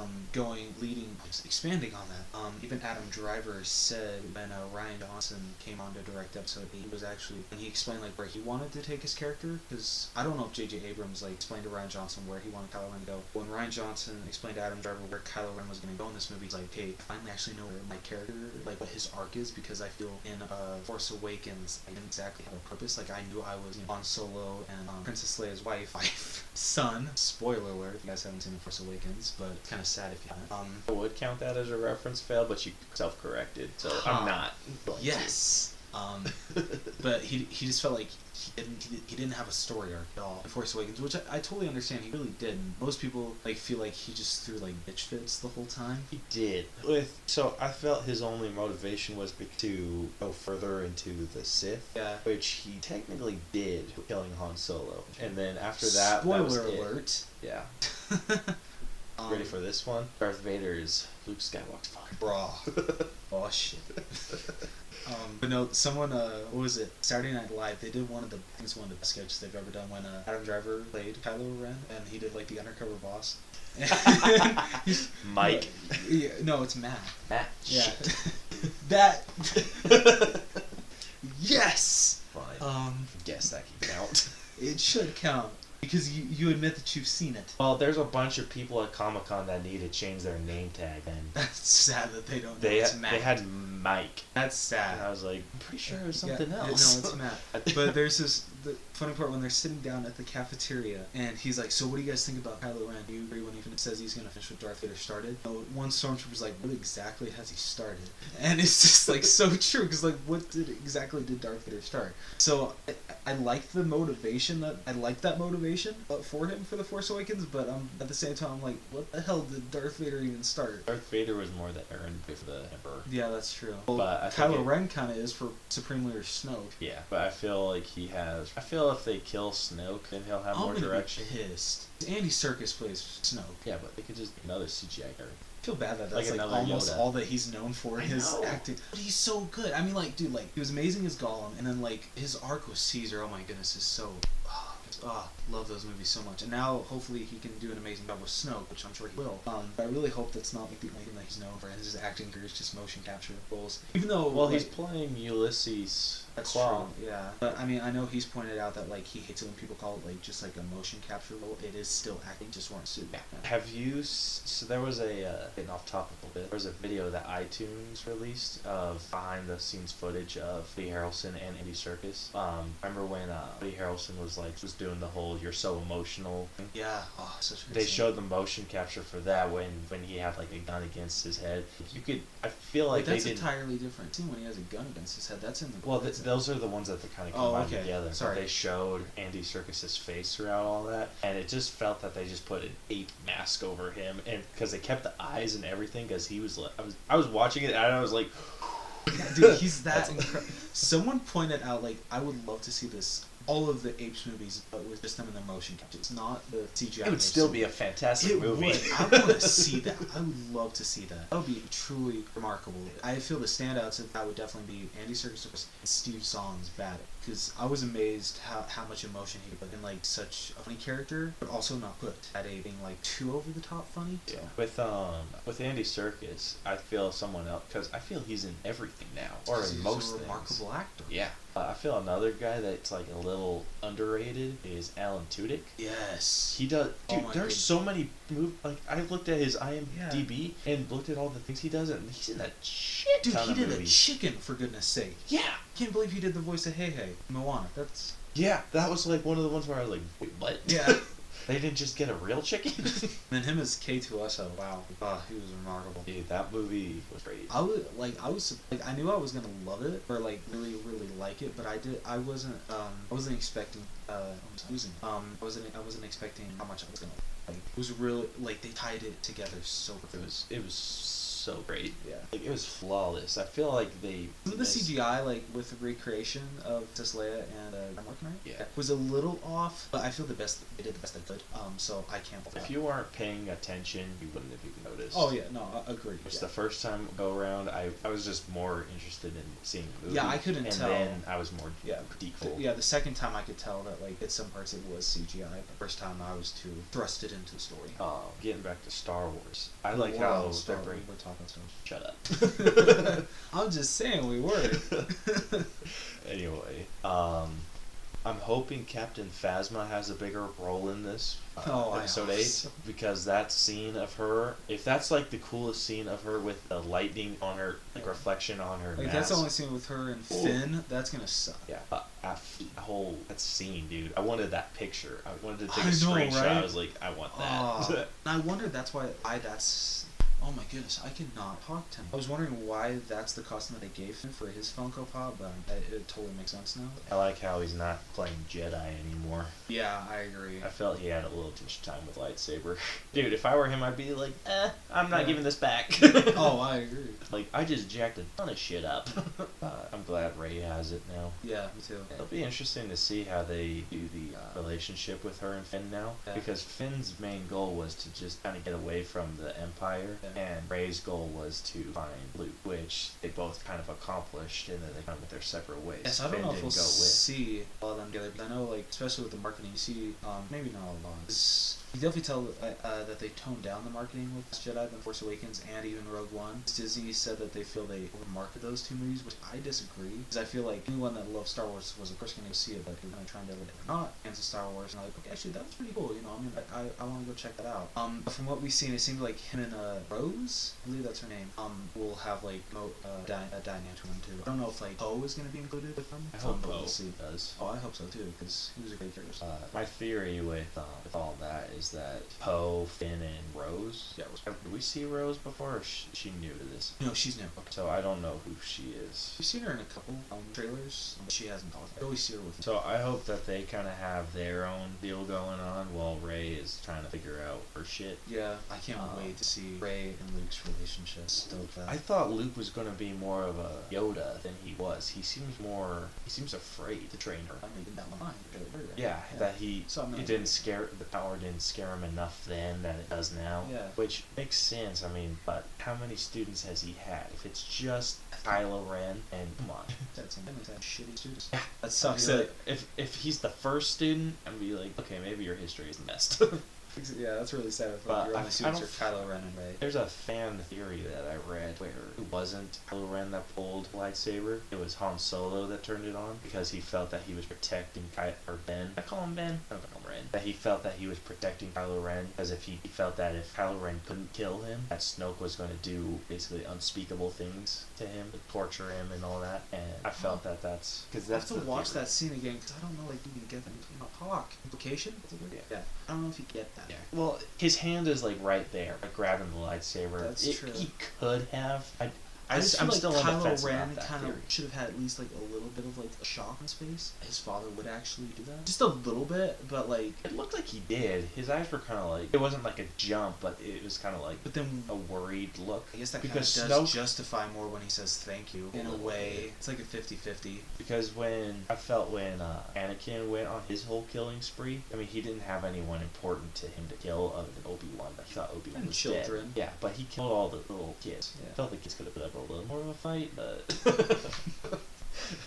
expanding on that, even Adam Driver said when Rian Johnson came on to direct episode 8, he was actually, and he explained like where he wanted to take his character, because I don't know if J.J. Abrams like explained to Rian Johnson where he wanted Kylo Ren to go. When Rian Johnson explained to Adam Driver where Kylo Ren was going to go in this movie, he's like, okay, I finally actually know where my character, like what his arc is, because I feel in Force Awakens, I didn't exactly have a purpose. Like, I knew I was Han Solo and Princess Leia's wife, son. Spoiler alert if you guys haven't seen The Force Awakens, but it's kind of sad if you haven't. I would count that as a reference fail, but you self-corrected, so I'm not. Yes. But he just felt like he didn't have a story arc at all in Force Awakens, which I totally understand. He really didn't. Most people like feel like he just threw like bitch fits the whole time. He did. So I felt his only motivation was to go further into the Sith. Yeah. Which he technically did, killing Han Solo. And then after that, spoiler that was alert. Yeah. Ready for this one? Darth Vader is Luke Skywalker's father. Bruh. Oh shit. But no, someone, what was it? Saturday Night Live, they did one of the best sketches they've ever done when Adam Driver played Kylo Ren, and he did like the undercover boss. Mike. No, it's Matt. Matt. Yeah. Shit. That. Yes. Fine. Guess that can count. It should count. Because you admit that you've seen it. Well, there's a bunch of people at Comic-Con that need to change their name tag, and that's sad that they don't know it's Matt. They had Mike. That's sad. And I was like, I'm pretty sure it was something else. No, it's Matt. But there's the funny part when they're sitting down at the cafeteria, and he's like, so what do you guys think about Kylo Ren? Do you agree when he says he's going to finish what Darth Vader started? One stormtrooper's like, what exactly has he started? And it's just like so true, because like, what exactly did Darth Vader start? So I like the motivation for him for The Force Awakens, but at the same time I'm like, what the hell did Darth Vader even start? Darth Vader was more the errand boy for the Emperor. Yeah, that's true. Well, but Kylo Ren kind of is for Supreme Leader Snoke. Yeah, but I feel like I feel if they kill Snoke, then he'll have more direction. I'm pissed. Andy Serkis plays Snoke. Yeah, but they could just another CGI character. I feel bad that that's like almost all that he's known for, his acting. But he's so good. I mean, like, dude, like, he was amazing as Gollum, and then like his arc with Caesar. Oh my goodness, is so. Love those movies so much. And now, hopefully, he can do an amazing job with Snoke, which I'm sure he will. But I really hope that's not like the only thing that he's known for. His acting career is just motion capture roles. Even though, well, he's playing Ulysses. That's true, yeah. But I mean, I know he's pointed out that like he hates it when people call it like just like a motion capture role. It is still acting, just weren't suited. Yeah. Have you? So there was getting off topic a little bit. There was a video that iTunes released of behind the scenes footage of Woody Harrelson and Andy Serkis. Remember when Woody Harrelson was doing the whole "you're so emotional" thing? Yeah. Oh, such a good They scene. showed the motion capture for that when he had like a gun against his head. You could. I feel like that's they didn't. entirely different. See, when he has a gun against his head, that's in the. Well, those are the ones that they kind of combined together. Sorry. But they showed Andy Serkis's face throughout all that, and it just felt that they just put an ape mask over him, and because they kept the eyes and everything, because he was like, I was watching it and I was like, yeah, dude, he's that incredible. Someone pointed out like I would love to see this. All of the Apes movies, but with just them in their motion capture. It's not the CGI. It would still be a fantastic movie. Would. I want to see that. I would love to see that. That would be truly remarkable. I feel the standouts of that would definitely be Andy Serkis and Steve Zahn's Bad. Because I was amazed how much emotion he put in like such a funny character, but also not put at a being like too over the top funny. Yeah. With Andy Serkis, I feel someone else, because I feel he's in everything now, or in most He's a things. remarkable actor. Yeah. I feel another guy that's like a little underrated is Alan Tudyk. Yes. He does. Dude, there's goodness. so many movies. Like I looked at his IMDb and looked at all the things he does, and he's in that shit Dude, ton he of did movies. a chicken for goodness sake. Yeah. Can't believe he did the voice of Hey Hey Moana. That's Yeah, that was like one of the ones where I was like, wait, what? yeah. They didn't just get a real chicken. And then him as K2SO, wow, he was remarkable. Dude, that movie was great. I knew I was gonna love it or like really like it, but I wasn't expecting I wasn't expecting how much I was gonna like. It was really like they tied it together so perfect. It was so great. Yeah. Like, it was flawless. I feel like they... Wasn't the CGI, like, with the recreation of Princess Leia and Mark Knight? Yeah. Was a little off, but I feel they did the best they could, so I can't fault that. If you weren't paying attention, you wouldn't have even noticed. Oh, yeah, no, I agree. It was the first time go around, I was just more interested in seeing the movie. Yeah, I couldn't tell. And then I was more critiqueful. The second time I could tell that, like, at some parts it was CGI, but the first time I was too thrusted into the story. Getting back to Star Wars. I like how they're bringing... We're talking Star Wars. Shut up. I'm just saying we were. Anyway, I'm hoping Captain Phasma has a bigger role in this episode 8 so. Because that scene of her, if that's like the coolest scene of her with the lightning on her, like reflection on her like mask. that's the only scene with her and Finn. That's gonna suck. Yeah, that scene, dude. I wanted that picture. I wanted to take a know, screenshot. right? I was like, I want that. And I wonder that's why that's. Oh my goodness, I cannot talk to him. I was wondering why that's the costume that they gave him for his Funko Pop, but it totally makes sense now. I like how he's not playing Jedi anymore. Yeah, I agree. I felt he had a little too much time with lightsaber. Dude, if I were him, I'd be like, I'm not giving this back. Oh, I agree. Like, I just jacked a ton of shit up. I'm glad Rey has it now. Yeah, me too. It'll be interesting to see how they do the relationship with her and Finn now. Yeah. Because Finn's main goal was to just kind of get away from the Empire. Yeah. And Rey's goal was to find Luke, which they both kind of accomplished, and then they kind of went their separate ways. Yes, I don't Finn know if we'll didn't go with. see all of them together, but I know, like, especially with the marketing, you see, maybe not a lot. You definitely tell that they toned down the marketing with Jedi, The Force Awakens, and even Rogue One. Disney said that they feel they overmarketed those two movies, which I disagree. Because I feel like anyone that loves Star Wars was, of course, going to go see it, but they're kind of trying to let it not fans of Star Wars. And I'm like, okay, actually, that was pretty cool. You know, I mean, I want to go check that out. But from what we've seen, it seems like him and Rose, I believe that's her name, will have like a dynamic to them too. I don't know if like Poe is going to be included with them. I hope Poe does. Oh, I hope so too, because he was a great character. My theory with all that is that Poe, Finn, and Rose. Yeah, Did we see Rose before, or she new to this? No, she's new. Okay. So I don't know who she is. We've seen her in a couple trailers, but she hasn't talked. I always see her with. So I hope that they kind of have their own deal going on while Rey is trying to figure out her shit. Yeah, I can't wait to see Rey and Luke's relationship. I thought Luke was going to be more of a Yoda than he was. He seems afraid to train her. I mean, that line. Yeah, that the power didn't scare him enough then that it does now. Yeah. Which makes sense. I mean, but how many students has he had? If it's just Kylo Ren, and come on. That's shitty students. Yeah. That sucks. If he's the first student, I'd be like, okay, maybe your history is the best. Yeah, that's really sad. But your only students are Kylo Ren and Rey. There's a fan theory that I read where it wasn't Kylo Ren that pulled the lightsaber. It was Han Solo that turned it on because he felt that he was protecting Ben. I call him Ben. I don't call him Ren. That he felt that he was protecting Kylo Ren because he felt that if Kylo Ren couldn't kill him, that Snoke was going to do basically unspeakable things to him, torture him and all that. And I felt that's because I have to watch that scene again because I don't know, like, you can get them talk implication. Yeah, I don't know if you get that. Yeah. Well, his hand is like right there, like grabbing the lightsaber. That's true. He could have. I'm still on the Kylo fence Ren about that kind of theory. should have had at least like a little bit of like a shock in space. His father would actually do that, just a little bit, but like it looked like he did. His eyes were kind of like it wasn't like a jump, but it was kind of like. But then a worried look. I guess that kind of does justify more when he says thank you. In a way, it's like a 50-50. Because when Anakin went on his whole killing spree, I mean he didn't have anyone important to him to kill other than Obi-Wan. But he thought Obi-Wan was children. Dead. Yeah, but he killed all the little kids. Yeah. I felt the kids could have put up a little more of a fight, but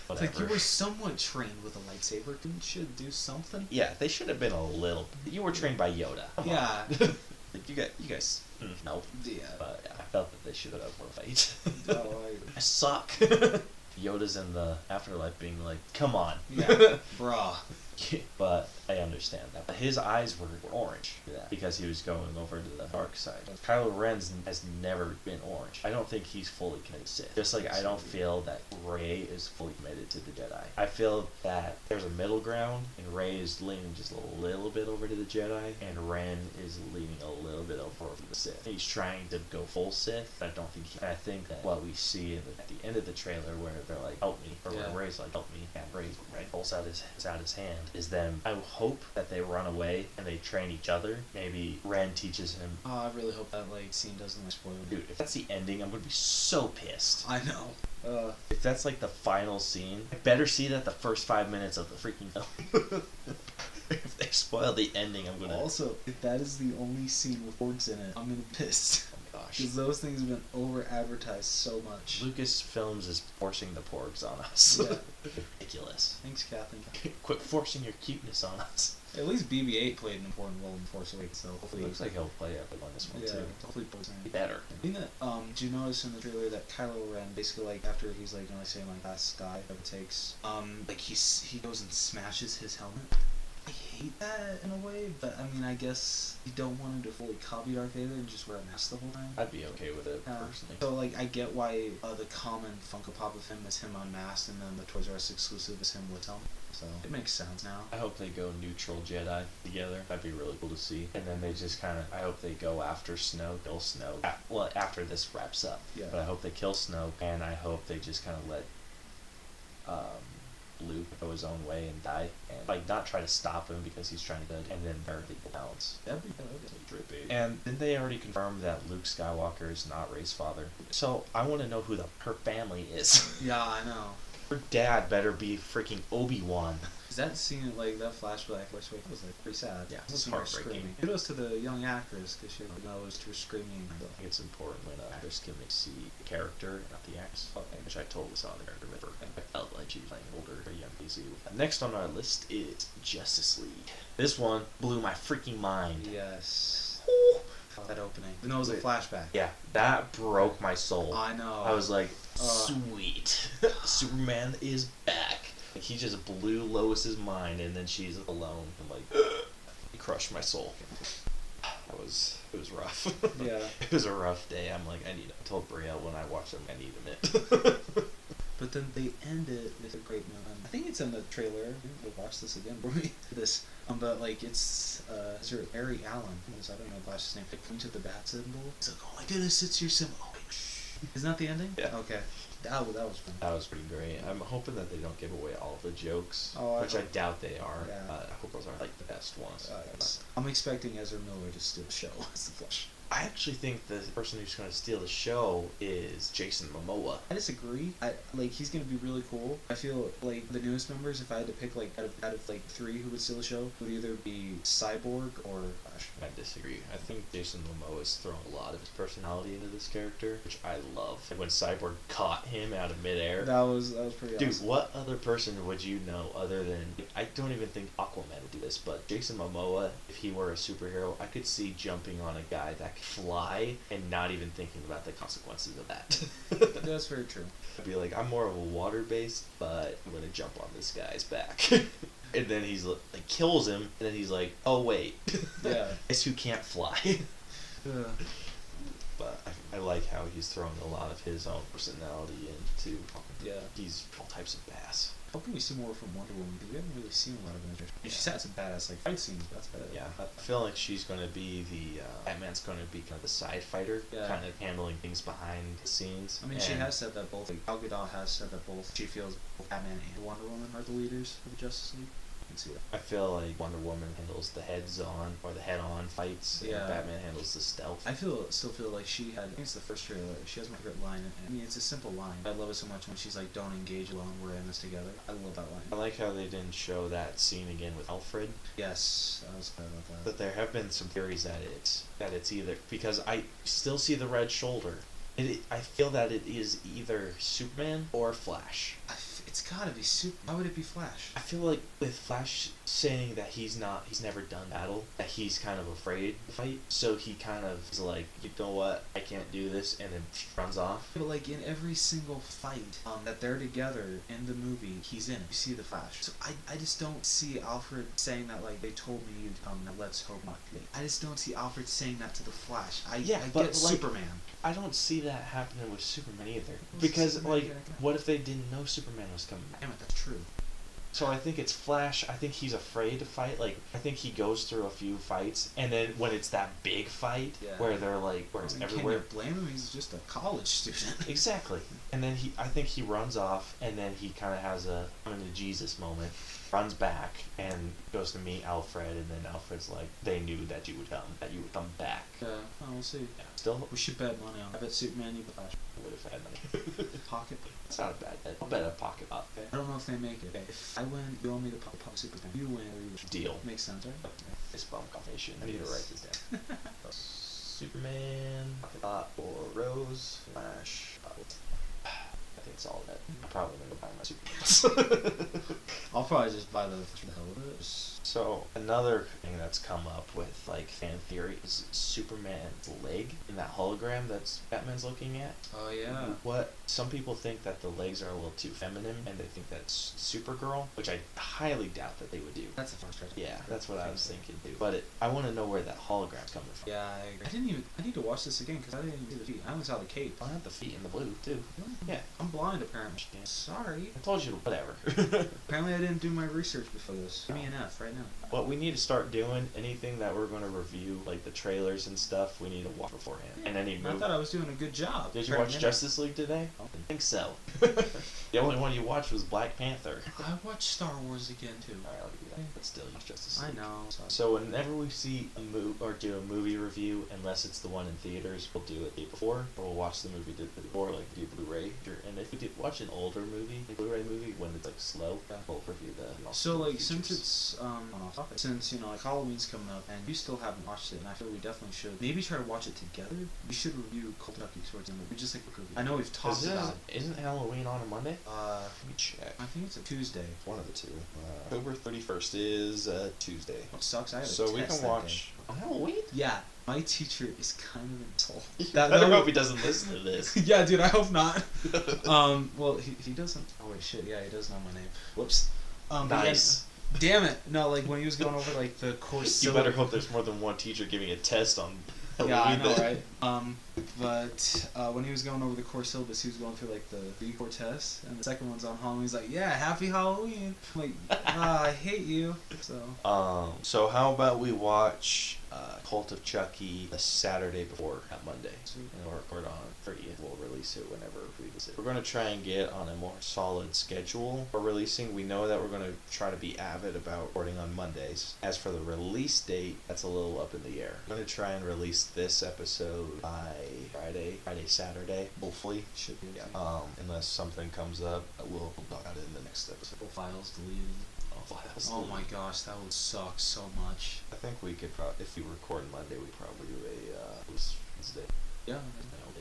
it's like you were somewhat trained with a lightsaber. Didn't you do something? Yeah, they should have been a little. You were trained by Yoda. Come on. Like you guys. No. Yeah. But yeah, I felt that they should have had more fight. Oh, I suck. Yoda's in the afterlife being like, come on. Yeah, bruh. But I understand that. But his eyes were orange because he was going over to the dark side. Kylo Ren has never been orange. I don't think he's fully committed to Sith. Just like I don't feel that Rey is fully committed to the Jedi. I feel that there's a middle ground, and Rey is leaning just a little bit over to the Jedi, and Ren is leaning a little bit over to the Sith. He's trying to go full Sith. I don't think I think that what we see at the end of the trailer where they're like, help me, or where Rey's like, help me, and Rey pulls out his hand, is them. I hope that they run away and they train each other. Maybe Ren teaches him. Oh, I really hope that scene doesn't spoil it. Dude, if that's the ending, I'm gonna be so pissed. I know. If that's the final scene, I better see that the first 5 minutes of the freaking film. If they spoil the ending, I'm gonna. Also, if that is the only scene with porgs in it, I'm gonna be pissed. Oh my gosh. Because those things have been over-advertised so much. Lucasfilms is forcing the porgs on us. Yeah. Ridiculous. Thanks, Kathleen. Quit forcing your cuteness on us. At least BB-8 played an important role in Force Awakens, so hopefully... Looks like he'll play it on this one, too. Hopefully Better. I think that, did you notice in the trailer that Kylo Ren, basically, after he's, saying, last guy, whatever it takes, he goes and smashes his helmet? I hate that in a way, but I guess you don't want him to fully copy Darth Vader and just wear a mask the whole time. I'd be okay with it, personally. So, I get why the common Funko Pop of him is him unmasked, and then the Toys R Us exclusive is him with helmet. So, it makes sense now. I hope they go neutral Jedi together. That'd be really cool to see. And then they just I hope they go after Snoke, kill Snoke. Well, after this wraps up. Yeah. But I hope they kill Snoke, and I hope they just let Luke go his own way and die, and not try to stop him because he's trying to, and then bury the balance. That'd be trippy. And then they already confirmed that Luke Skywalker is not Rey's father. So I want to know who her family is. Yeah, I know. Her dad better be freaking Obi-Wan. That scene, that flashback, was pretty sad. Yeah, it's heartbreaking. Kudos to the young actress, because she knows to screaming. I think it's important when an actress can see the character, not the actress. Which I totally saw the character with her. I felt like she was playing older, very young PC. Next on our list is Justice League. This one blew my freaking mind. Yes. Ooh. That opening. No, it was a flashback. Yeah, that broke my soul. I know. I was like, sweet. Superman is back. He just blew Lois's mind, and then she's alone. I'm like, it crushed my soul. It was rough. Yeah. It was a rough day. I'm like, I told Brielle when I watched them, I need a minute. But then they end it with a great note. I think it's in the trailer. We'll watch this again for me. This, but it's Sir Barry Allen. I don't know the last name. Into the bat symbol. It's like, oh my goodness, it's your symbol. Oh, wait, shh. Isn't that the ending? Yeah. Okay. That was fun. That was pretty great. I'm hoping that they don't give away all of the jokes, which I doubt they are. Yeah. I hope those are the best ones. I'm expecting Ezra Miller to steal the show as the Flash. I actually think the person who's going to steal the show is Jason Momoa. I disagree. He's going to be really cool. I feel like the newest members, if I had to pick out of three who would steal the show, would either be Cyborg or Flash. I disagree. I think Jason Momoa is throwing a lot of his personality into this character, which I love. And when Cyborg caught him out of midair, that was pretty awesome. Dude, what other person would you know other than, I don't even think Aquaman would do this, but Jason Momoa, if he were a superhero, I could see jumping on a guy that could fly and not even thinking about the consequences of that. That's very true. I'd be like, I'm more of a water-based, but I'm gonna jump on this guy's back. And then he's kills him, and then he's like, oh wait, yeah, guess who can't fly? Yeah. But I like how he's throwing a lot of his own personality into. Yeah. He's all types of bass. Hoping we see more from Wonder Woman, because we haven't really seen a lot of her. She's had some badass fight scenes, but that's better. Yeah, I feel like she's going to be Batman's going to be kind of the side fighter, kind of handling things behind the scenes. I mean, she has said that both, Gal Gadot has said that both, she feels both Batman and Wonder Woman are the leaders of the Justice League. See that. I feel like Wonder Woman handles the head-on fights, and Batman handles the stealth. I still feel like she had, I think it's the first trailer, she has my favorite line, and it's a simple line. I love it so much when she's like, don't engage alone, we're in this together. I love that line. I like how they didn't show that scene again with Alfred. Yes, I was glad about that. But there have been some theories that it's either, because I still see the red shoulder. I feel that it is either Superman or Flash. It's gotta be Why would it be Flash? I feel like with Flash, saying that he's never done battle, that he's kind of afraid to fight, so he kind of is like, you know what, I can't do this, and then runs off. But like in every single fight that they're together in the movie, he's in it. You see the Flash. So I just don't see Alfred saying that like, they told me you'd come, now let's hope not. I just don't see Alfred saying that to the Flash. I get like, Superman. I don't see that happening with Superman either. Because like, what if they didn't know Superman was coming back? Damn it, that's true. So I think it's Flash. I think he's afraid to fight. Like, I think he goes through a few fights, and then when it's that big fight, where they're like, where it's everywhere. Can't you blame him? He's just a college student. Exactly. And then I think he runs off, and then he kind of has a come into Jesus moment, runs back, and goes to meet Alfred, and then Alfred's like, they knew that you would come back. Yeah, we'll see. Yeah. Still, we should bet money on. I bet Superman, you Flash. Would have had money. Pocket. It's not a bad bet. I'll bet a pocket pot. Okay. I don't know if they make it. Okay. If I win, you owe me the pocket Superman. You win. Deal. Makes sense, right? It's bum confirmation. I need to write this down. Superman, pocket pot, or Rose, Flash, pocket. I think it's all that. I'm probably gonna buy my Superman. I'll probably just buy the hell of it. So another thing that's come up with like fan theory is Superman's leg in that hologram that's Batman's looking at. Oh yeah. What some people think that the legs are a little too feminine, and they think that's Supergirl, which I highly doubt that they would do. That's a far stretch. Yeah, that's what I was thinking too. But I want to know where that hologram's coming from. Yeah, I agree. I need to watch this again because I didn't even see the feet. I only saw the cape. I have the feet in the blue too. Really? Yeah. I'm blind apparently. Sorry. I told you whatever. Apparently I didn't do my research before this. Give me an F right now. What we need to start doing, anything that we're going to review, like the trailers and stuff, we need to watch beforehand. Yeah. And any movie. I thought I was doing a good job. Did you watch Justice League today? I think so. The only one you watched was Black Panther. I watched Star Wars again too. Alright, I'll give you that. But still, you watch Justice League. I know. So whenever we see a or do a movie review, unless it's the one in theaters, we'll do it the day before, or we'll watch the movie before, like do Blu-ray. And if we did watch an older movie, a Blu-ray movie, when it's like slow, we'll review the. So like since it's off topic, since like Halloween's coming up and you still haven't watched it, and I feel we definitely should maybe try to watch it together. We should review Cold Ducky towards the end. We just like a review. I know we've talked about it. Isn't Halloween on a Monday? Let me check. I think it's a Tuesday. One of the two. October 31st is Tuesday. What sucks? I have so a we test can watch on Halloween. Yeah, my teacher is kind of an asshole. I hope he doesn't listen to this. Yeah, dude, I hope not. Well, he doesn't. Oh wait, shit. Yeah, he does know my name. Whoops. Nice. Damn it! No, like when he was going over like the course. You better hope there's more than one teacher giving a test on Halloween. Yeah, I know, right? But when he was going over the course syllabus, he was going through like the core tests, and the second one's on Halloween. He's like, "Yeah, happy Halloween." I'm like, I hate you. So how about we watch Cult of Chucky the Saturday before that Monday, and we'll record on 30th. We'll release it whenever we visit. We're going to try and get on a more solid schedule for releasing. We know that we're going to try to be avid about recording on Mondays. As for the release date, that's a little up in the air. I'm going to try and release this episode by Friday, Saturday, hopefully. Should be. Yeah. Unless something comes up, we'll talk about it in the next episode. Files deleted. Oh my gosh, that would suck so much. I think we could probably, if we record Monday, we probably do a Wednesday. Yeah.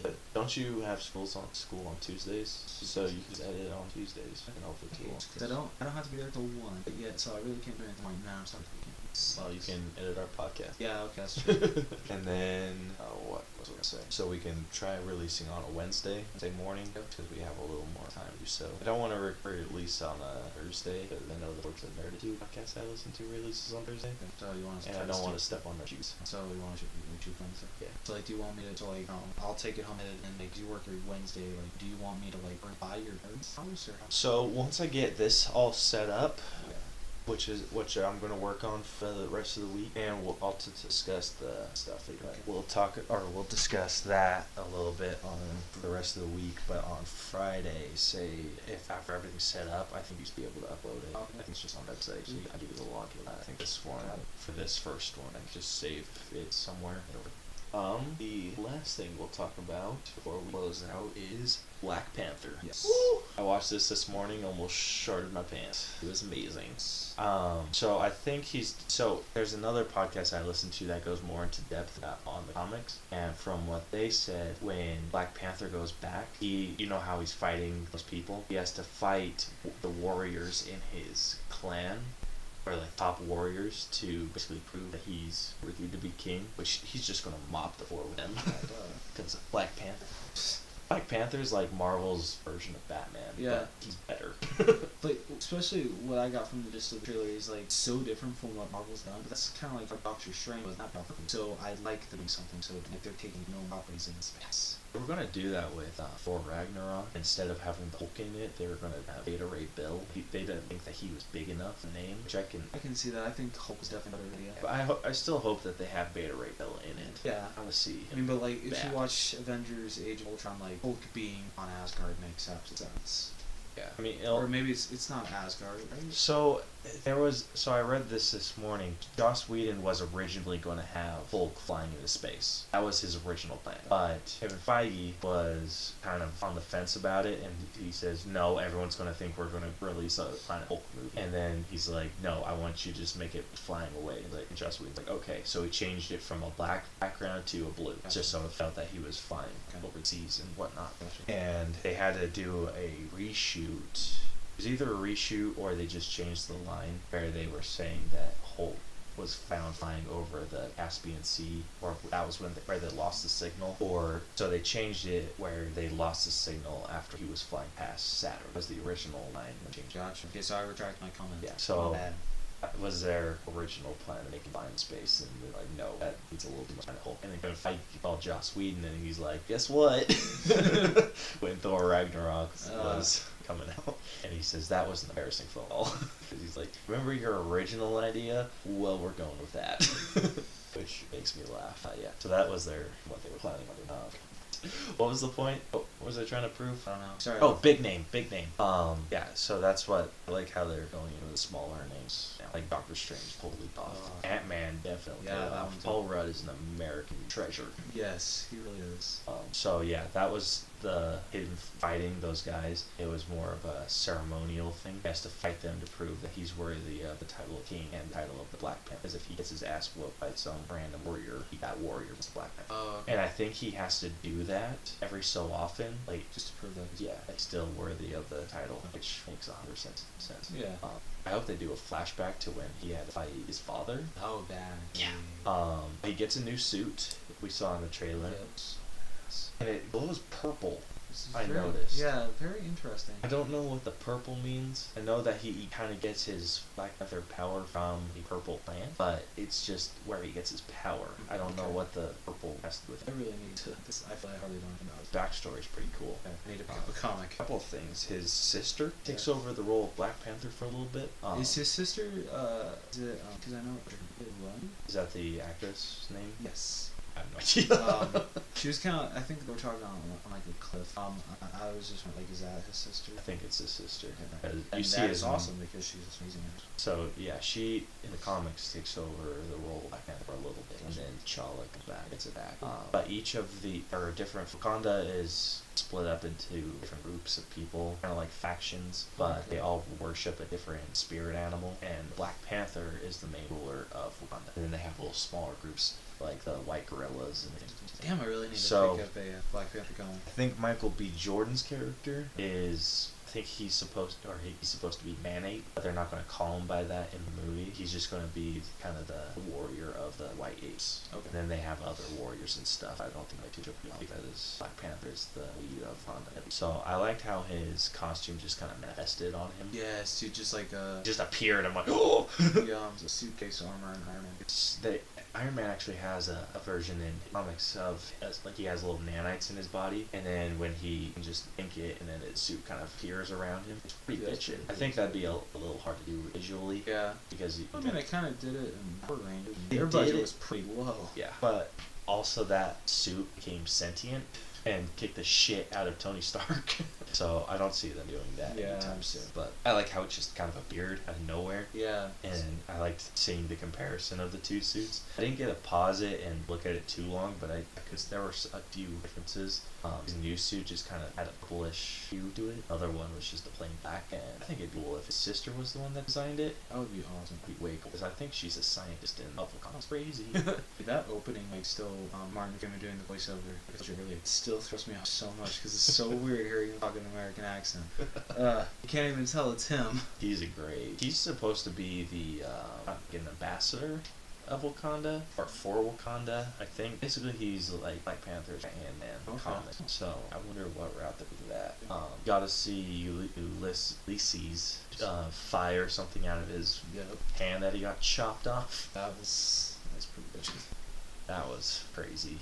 But don't you have school on Tuesdays? So you can edit on Tuesdays and hopefully I don't have to be there till 1. But yet, so I really can't do anything right now. So well, you can edit our podcast. Yeah, okay, that's true. And then, what was I going to say? So we can try releasing on a Wednesday morning, because we have a little more time to do so. I don't want to release on a Thursday, because I know the Forks and Nerd 2 podcast I listen to releases on Thursday. So you want to and I don't want to step on their shoes. So you want to shoot Wednesday? Yeah. So like, do you want me to like, I'll take it home and make you work your Wednesday. Like, do you want me to like buy your house or? So once I get this all set up, which I'm going to work on for the rest of the week, and we'll also discuss the stuff. We'll discuss that a little bit on the rest of the week. But on Friday, say if after everything's set up, I think you should be able to upload it. I think it's just on the website, so I give you the login. I think this one for this first one, I can just save it somewhere. The last thing we'll talk about before we close out is Black Panther. Yes. Woo! I watched this morning, almost shorted my pants. It was amazing. So I think there's another podcast I listened to that goes more into depth on the comics, and from what they said, when Black Panther goes back, you know how he's fighting those people? He has to fight the warriors in his clan. or like top warriors to basically prove that he's worthy to be king, which he's just gonna mop the floor with them. Because Black Panther. Black Panther's like Marvel's version of Batman. Yeah. But he's better. But especially what I got from the gist of the trailer is like so different from what Marvel's done. But that's kind of like Doctor Strange was not Doctor Strange. So I like them doing something. So like they're taking known properties in space. We're gonna do that with Thor Ragnarok. Instead of having the Hulk in it, they were gonna have Beta Ray Bill. They didn't think that he was big enough to name, which I can. See that. I think Hulk was definitely a better idea. But I still hope that they have Beta Ray Bill in it. Yeah. I want to see. I mean, but like if back. you watch Avengers: Age of Ultron, like Hulk being on Asgard makes absolute sense. Yeah. I mean, Or maybe it's not Asgard, right? So I read this morning. Joss Whedon was originally going to have Hulk flying into space. That was his original plan. But Kevin Feige was kind of on the fence about it, and he says, no, everyone's going to think we're going to release a Planet Hulk movie. And then he's like, no, I want you to just make it flying away. Like Joss Whedon's like, okay. So he changed it from a black background to a blue, just so it felt that he was flying overseas and whatnot. And they had to do a reshoot. It was either a reshoot or they just changed the line where they were saying that Hulk was found flying over the Caspian Sea, or that was where they lost the signal, or so they changed it where they lost the signal after he was flying past Saturn. Was the original line changed? Gotcha. Okay, so I retract my comment. Yeah. So that was their original plan to make him fly in space, and they're like, no, that needs a little too much Planet Hulk. And then Kevin Feige called Joss Whedon, and he's like, guess what? When Thor Ragnarok was coming out, and he says that was an embarrassing phone call. He's like, remember your original idea? Well, we're going with that. Which makes me laugh. Yeah. So that was what they were planning on doing. What was the point? What was I trying to prove? I don't know. Sorry. Oh, big name. Yeah, so that's what I like how they're going into the smaller names. Yeah, like Doctor Strange pulled it off. Ant-Man definitely Yeah, pulled it that off. one too. Paul Rudd is an American treasure. Yes, he really is. So yeah, that was him fighting those guys. It was more of a ceremonial thing. He has to fight them to prove that he's worthy of the title of king and the title of the Black Panther. Because if he gets his ass whooped by some random warrior, that warrior was the Black Panther. Okay. And I think he has to do that every so often, like Just to prove that. yeah, like still worthy of the title, which makes 100% sense. Yeah. I hope they do a flashback to when he had to fight his father. Oh, bad. Yeah. He gets a new suit. We saw in the trailer. Yep. And it glows purple. I Very- noticed. Yeah, very interesting. I don't know what the purple means. I know that he kind of gets his Black Panther power from the purple plant, but it's just where he gets his power. I don't know what the purple has to do with I it. really need to. I feel like I hardly know anything about His backstory's pretty cool. it. I need to pick up a comic. A couple of things. His sister takes over the role of Black Panther for a little bit. Is his sister? Is it? Because I know. What? Is that the actress' name? Yes. I have no idea. She was kind of. I think they were talking on like a cliff. I was just like, is that his sister? I think it's his sister. Okay. You And see that his is awesome because she's an amazing actress. So yeah, she in the comics takes over the role of Black Panther for a little bit, and then T'Challa comes back, gets it back. But each of the different. Wakanda is split up into different groups of people, kind of like factions, but they all worship a different spirit animal. And Black Panther is the main ruler of Wakanda, and then they have little smaller groups like the White Gorillas and things. Damn, I really need So- to pick up a Black Panther comic. I think Michael B. Jordan's character is. I think he's supposed to be Man-Ape, but they're not going to call him by that in the movie. He's just going to be kind of the warrior of the White Apes. Okay. And then they have other warriors and stuff. I don't think they too jump because Black Panther is the lead of Wakanda. So I liked how his costume just kind of manifested on him. Yes, dude, just like Just appeared. I'm like, oh. a suitcase armor and Iron Man. Iron Man actually has a version in comics of like he has little nanites in his body, and then when he can just ink it, and then his suit kind of appears around him. It's pretty Yeah, it's bitchin'. pretty I think that'd be a little hard to do visually. Yeah. Because I mean, they kind of did it in Power Rangers. They Their did budget it. was pretty low. yeah, but also that suit became sentient and kicked the shit out of Tony Stark. So I don't see them doing that Yeah. anytime soon. But I like how it just kind of appeared out of nowhere. Yeah. And I liked seeing the comparison of the two suits. I didn't get to pause it and look at it too long, but because there were a few differences. His new suit just kind of had a coolish hue to it. Other one was just a plain black, and I think it'd be cool if his sister was the one that designed it. That would be awesome. It'd be way cool, because I think she's a scientist in Alpha Comics. Crazy. That opening, like, still, Martin Freeman doing the voiceover, it's really, it's still still throws me off so much because it's so weird hearing him talk in an American accent. You can't even tell it's him. He's a great. He's supposed to be the an ambassador of Wakanda or for Wakanda, I think. Basically, he's like Black Panther's hand-man comic. So I wonder what route they do that. Got to see Ulysses fire something out of his hand that he got chopped off. That's pretty good. That was crazy.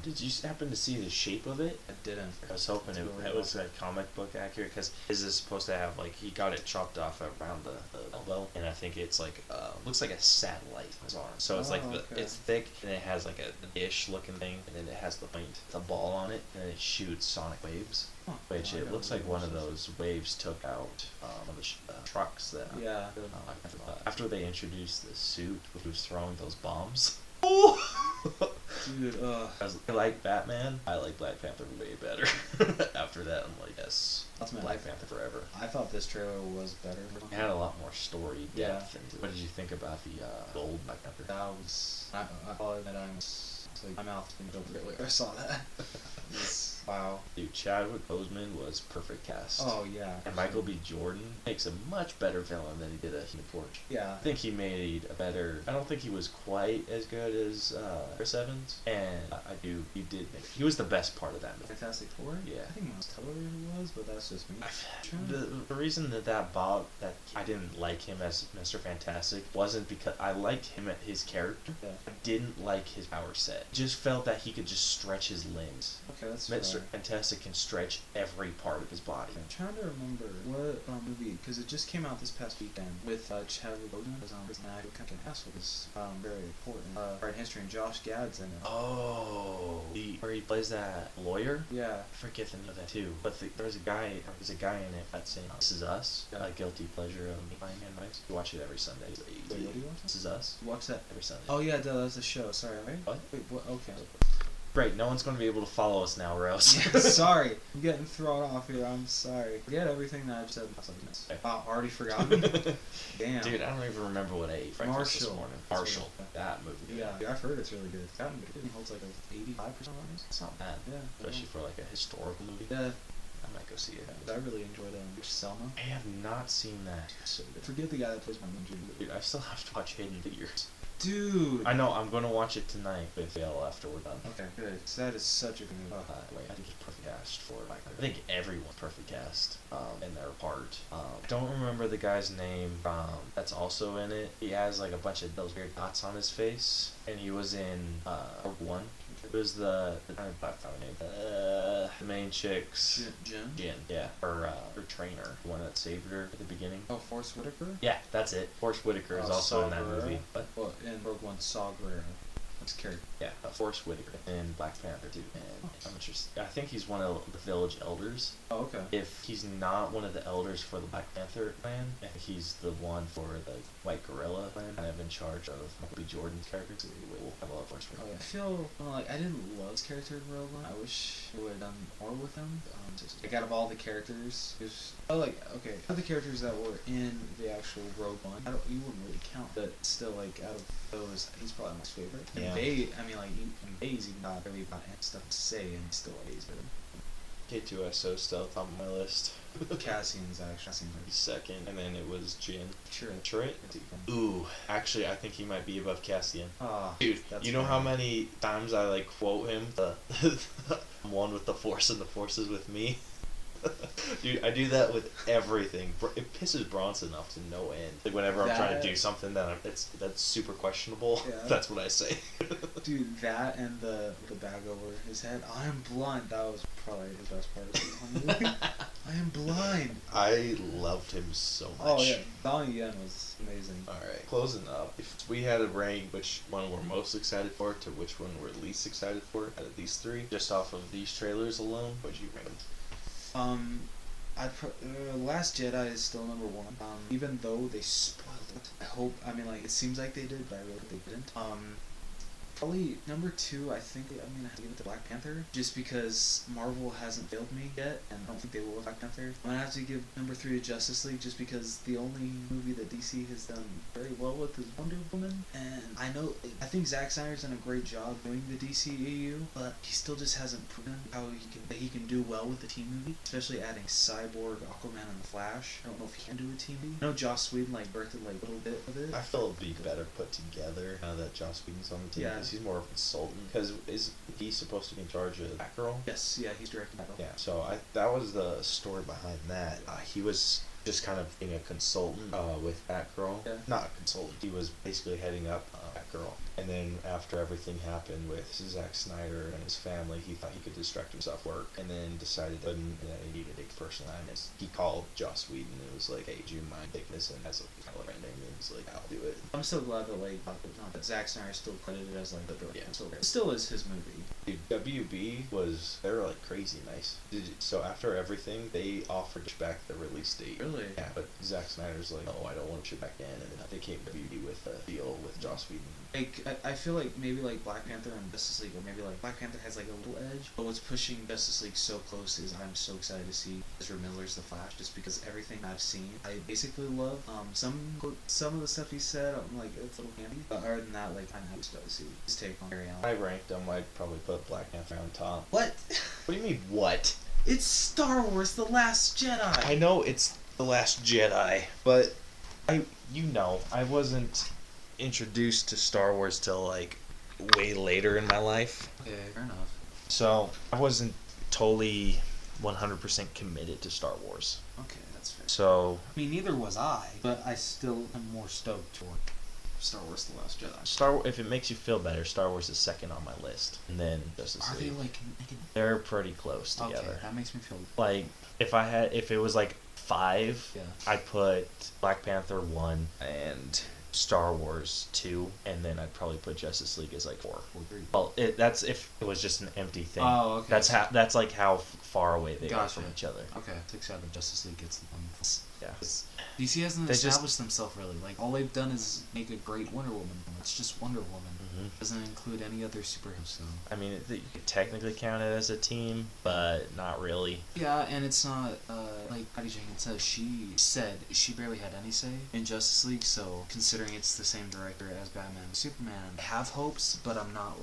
Did you happen to see the shape of it? I didn't. I was hoping it was like comic book accurate, because is this supposed to have like he got it chopped off around the elbow, and I think it's like looks like a satellite on his arm. So it's it's thick and it has like a dish looking thing, and then it has the ball on it, and it shoots sonic waves. Which it looks like one of those waves took out one of the trucks that. Yeah. After they introduced the suit, which was throwing those bombs. Dude, I like Batman. I like Black Panther way better. After that, I'm like, yes, Black Panther forever. I thought this trailer was better. It had a lot more story depth. And what did you think about the gold Black Panther? That was. I followed that. My mouth didn't go really. I saw that. Wow. Dude, Chadwick Boseman was perfect cast. Oh, yeah. And Michael B. Jordan makes a much better villain than he did a Human Torch. Yeah. I think he made a better. I don't think he was quite as good as Chris Evans. And he was the best part of that movie. Fantastic Four? Yeah. I think most totally was, but that's just me. The reason that I didn't like him as Mr. Fantastic wasn't because I liked him at his character. Yeah. I didn't like his power set. Just felt that he could just stretch his limbs. Okay, that's Mr. Fantastic can stretch every part of his body. I'm trying to remember what movie, because it just came out this past weekend with Chadwick Boseman as an actor kind of asshole is very important. Right history, and Josh Gad's in it. Oh, where he plays that lawyer. Yeah, I forget the name of that too. But there's a guy in it that's saying "This Is Us," a guilty pleasure of me buying advice. You watch it every Sunday. Wait, what do you watch? This Is Us. Watch that every Sunday. Oh yeah, that's a show. Sorry, right? What? Wait, what? Okay. Great, no one's going to be able to follow us now, Rose. Yeah, sorry. I'm getting thrown off here. I'm sorry. Forget everything that I've said in the past minutes. Wow, already forgotten? Damn. Dude, I don't even remember what I ate for breakfast this morning. Marshall. That movie. Yeah, I've heard it's really good. That movie holds like a 85% audience. It's not bad. Yeah. Especially for like a historical movie. Yeah. I might go see it. I really enjoyed Selma. I have not seen that. So good. Forget the guy that plays my ninja. Dude, I still have to watch Hidden Figures. Dude! I know, I'm going to watch it tonight with Dale after we're done. Okay, good. So that is such a good movie. I think it's perfect cast for Mike. I think everyone's perfect cast in their part. I don't remember the guy's name that's also in it. He has like a bunch of those weird dots on his face, and he was in Rogue One. It was the name. The main chick's Jin. Yeah, her trainer, the one that saved her at the beginning. Oh, Forrest Whitaker. Yeah, that's it. Forrest Whitaker is also in that movie. But in Rogue One, Saw Gerrera. What's his character? Yeah, Forrest Whitaker in Black Panther too. And I'm interested. I think he's one of the village elders. Oh, okay. If he's not one of the elders for the Black Panther clan, I think he's the one for the White Gorilla clan, kind of in charge of Michael B. Jordan's character. So we'll have a lot of Forrest Whitaker. Oh, yeah. I feel like I didn't love his character in Rogue One. I wish they would have done more with him. Like out of all the characters, of the characters that were in the actual Rogue One, you wouldn't really count, but still, like out of those, he's probably my favorite. Yeah. And Bay's even not really got stuff to say, and still Bay's better. K2SO still top of my list. Cassian's actually second, and then it was Jin. Chirrut. Ooh, actually, I think he might be above Cassian. Oh, dude, you know how many times I like quote him? I'm one with the Force, and the Force is with me. Dude, I do that with everything. It pisses Bronson off to no end. Like whenever I'm trying to do something that's super questionable, that's what I say. Dude, that and the bag over his head. I am blind. That was probably the best part of the movie. I am blind. I loved him so much. Oh yeah, Donnie Yen was amazing. All right, closing up. If we had to rank which one we're most excited for to which one we're least excited for out of these three, just off of these trailers alone, what'd you rank them? Last Jedi is still number one. Even though they spoiled it. It seems like they did, but I really hope they didn't. Probably number 2, I think I'm gonna have to give it to Black Panther, just because Marvel hasn't failed me yet, and I don't think they will with Black Panther. I'm gonna have to give number 3 to Justice League, just because the only movie that DC has done very well with is Wonder Woman, and I think Zack Snyder's done a great job doing the DCEU, but he still just hasn't proven how he can do well with the team movie, especially adding Cyborg, Aquaman, and the Flash. I don't know if he can do a team movie. I know Joss Whedon birthed a little bit of it. I feel it'd be better put together now that Joss Whedon's on the team. Yeah. Because he's more of a consultant. Because is he supposed to be in charge of Batgirl? Yes, yeah, he's directing that. Yeah. So that was the story behind that. He was just kind of being a consultant with Batgirl. Yeah. Not a consultant. He was basically heading up Batgirl. And then after everything happened with Zack Snyder and his family, he thought he could distract himself work, and then decided that he needed a person. And he called Joss Whedon and was like, "Hey, do you mind taking this?" And as kind of branding, and he's like, "I'll do it." I'm so glad that Zack Snyder is still credited as the it still is his movie. Dude, WB they were crazy nice. So after everything, they offered to back the release date. Really? Yeah, but Zack Snyder's like, "No, I don't want to back in," and then they came to WB with a deal with Joss Whedon. I feel like maybe Black Panther and Justice League, or maybe Black Panther has a little edge, but what's pushing Justice League so close is I'm so excited to see Ezra Miller's The Flash, just because everything I've seen, I basically love. Some of the stuff he said, I'm like, it's a little candy, but other than that, I'm happy to see his take on Barry Allen. I ranked them. I'd probably put Black Panther on top. What? What do you mean, what? It's Star Wars: The Last Jedi. I know it's The Last Jedi, but I wasn't introduced to Star Wars till way later in my life. Okay, fair enough. So I wasn't totally 100% committed to Star Wars. Okay, that's fair. So I mean, neither was I, but I still am more stoked for Star Wars: The Last Jedi. if it makes you feel better, Star Wars is second on my list, and then Justice Are League. they They're pretty close together. Okay, that makes me feel. If it was 5, Yeah. I'd put Black Panther 1 and Star Wars 2, and then I'd probably put Justice League as 4. Well, that's if it was just an empty thing. Oh, okay. That's how far away they are Gotcha. from each other. Okay, takes out the Justice League gets them. Yeah. DC hasn't They just- established themselves really. All they've done is make a great Wonder Woman film. It's just Wonder Woman. Mhm. Doesn't include any other superhero. So. I mean, you could technically count it as a team, but not really. Yeah, and it's not like Patty Jenkins says. She said she barely had any say in Justice League. So considering it's the same director as Batman and Superman, I have hopes, but I'm not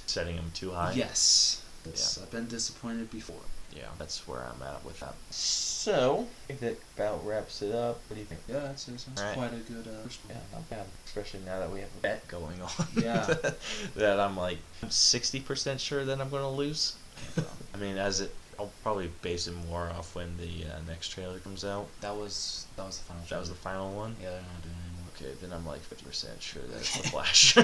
Setting them too high. Yes. Yeah. I've been disappointed before. Yeah, that's where I'm at with that. So, I think that about wraps it up. What do you think? Yeah, that's Right. quite a good first Yeah, one. not bad. Especially now that we have a bet going on. Yeah. That I'm 60% sure that I'm going to lose. I mean, I'll probably base it more off when the next trailer comes out. That was the final. That was the final one? Yeah, they're not doing it anymore. Okay, then I'm 50% sure that it's the Flash.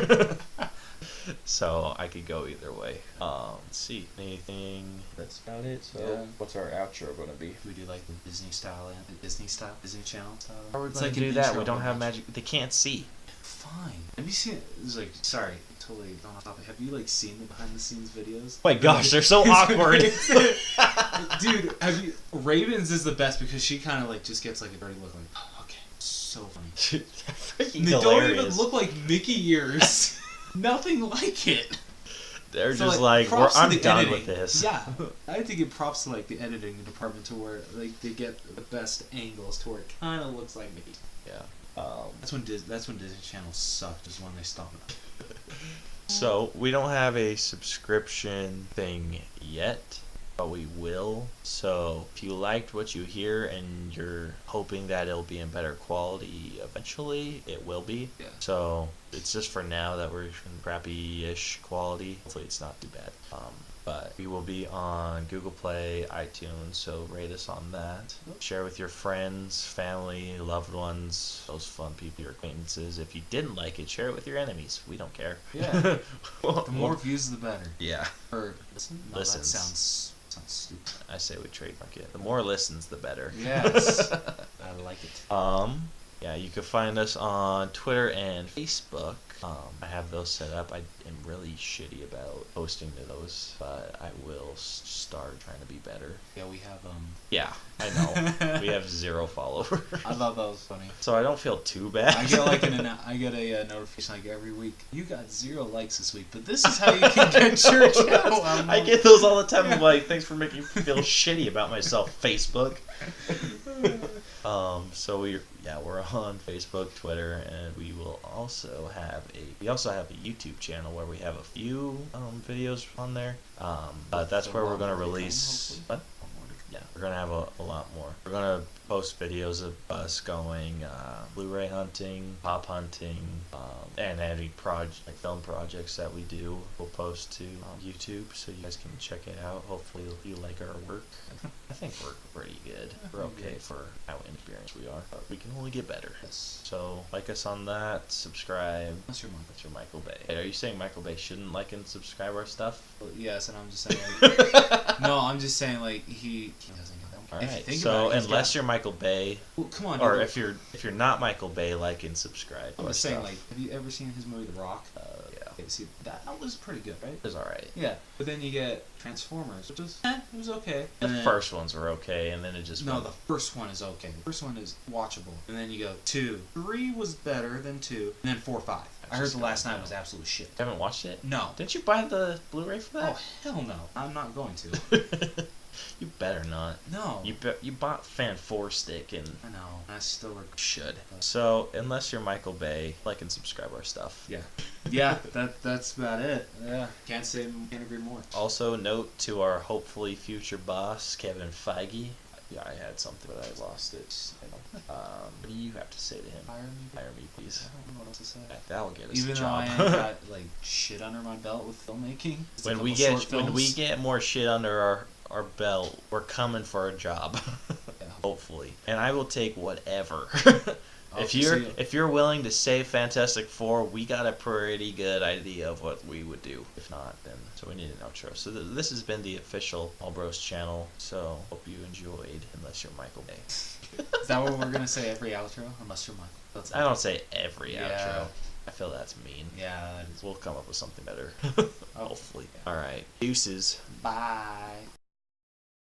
So I could go either way. Let's see. Anything? That's about it. So Yeah. what's our outro going to be? We do the Disney style and Disney Channel style. How are we It's going to an do that? intro We don't of have it. magic. They can't see. Fine. Have you seen? It's sorry, totally going off topic. Have you seen the behind the scenes videos? Oh my gosh, they're so awkward. Dude, Ravens is the best because she kind of just gets a dirty look oh, okay, so funny. Freaking And they don't even hilarious. look like Mickey ears. Nothing like it. They're So, just props to I'm the done editing. with this. Yeah, I think it props to the editing department to where they get the best angles to where it kind of looks like Mickey. Yeah. That's when Disney Channel sucked. Is when they stopped it. So we don't have a subscription thing yet, but we will. So if you liked what you hear and you're hoping that it'll be in better quality eventually, it will be. Yeah. So it's just for now that we're in crappy-ish quality. Hopefully it's not too bad. But we will be on Google Play, iTunes, so rate us on that. Share with your friends, family, loved ones, those fun people, your acquaintances. If you didn't like it, share it with your enemies. We don't care. Yeah. The more views, the better. Yeah. Or listen? No, Listens. that sounds stupid. I say we trademark it. The more listens, the better. Yes. I like it. Yeah, you can find us on Twitter and Facebook. I have those set up. I am really shitty about posting to those, but I will start trying to be better. Yeah, we have Yeah, I know. We have 0 followers. I thought that was funny. So I don't feel too bad. I get like I get a notification like every week. You got 0 likes this week, but this is how you can get your channel. I get those all the time. I'm like, thanks for making me feel shitty about myself, Facebook. So we're on Facebook, Twitter, and we also have a YouTube channel where we have a few videos on there. But that's where we're gonna release. What? Yeah, we're gonna have a lot more. We're gonna post videos of us going Blu-ray hunting, pop hunting, and any film projects that we do. We'll post to YouTube so you guys can check it out. Hopefully you like our work. I think we're pretty good. We're okay for how inexperienced we are, but we can only get better. Yes. So like us on that, subscribe. That's your mom. That's your Michael Bay. Hey, are you saying Michael Bay shouldn't like and subscribe our stuff? Well, yes, and I'm just saying. Like, no, I'm just saying like he doesn't get them. All If you right. think So about it, unless you're Michael Bay, well, come on. or dude. if you're not Michael Bay, like and subscribe. I'm to just our saying, stuff. like, have you ever seen his movie The Rock? Yeah, Okay, see, that was pretty good, right? it was alright. Yeah, but then you get Transformers, which was, it was okay. The And then- first ones were okay, and then it just No, went- the first one is okay. The first one is watchable. And then you go 2. 3 was better than 2. And then 4, 5. I heard just the last don't night know. was absolute shit. You haven't watched it? No. Didn't you buy the Blu-ray for Oh, that? hell no. I'm not going to. You better not. No. You bought Fan 4 Stick and I know. I still should. So unless you're Michael Bay, like and subscribe our stuff. Yeah. Yeah, that's about it. Yeah. Can't agree more. Also, note to our hopefully future boss, Kevin Feige. Yeah, I had something, but I lost it. What do you have to say to him? Hire me. Hire me, please. I don't know what else to say. That'll get us Even a though job. I ain't got like shit under my belt with filmmaking. Just a when we couple short get films. more shit under our belt, we're coming for a job. Yeah. Hopefully, and I will take whatever. Obviously- if you're willing to save Fantastic Four, we got a pretty good idea of what we would do. If not, then so we need an outro. So this has been the official All Bros channel. So hope you enjoyed. Unless you're Michael Bay. Is that what we're gonna say every outro? Unless you're Michael. That's I don't say every Yeah. outro. I feel that's mean. Yeah. That is. We'll come up with something better. Oh. Hopefully. All right. Deuces. Bye.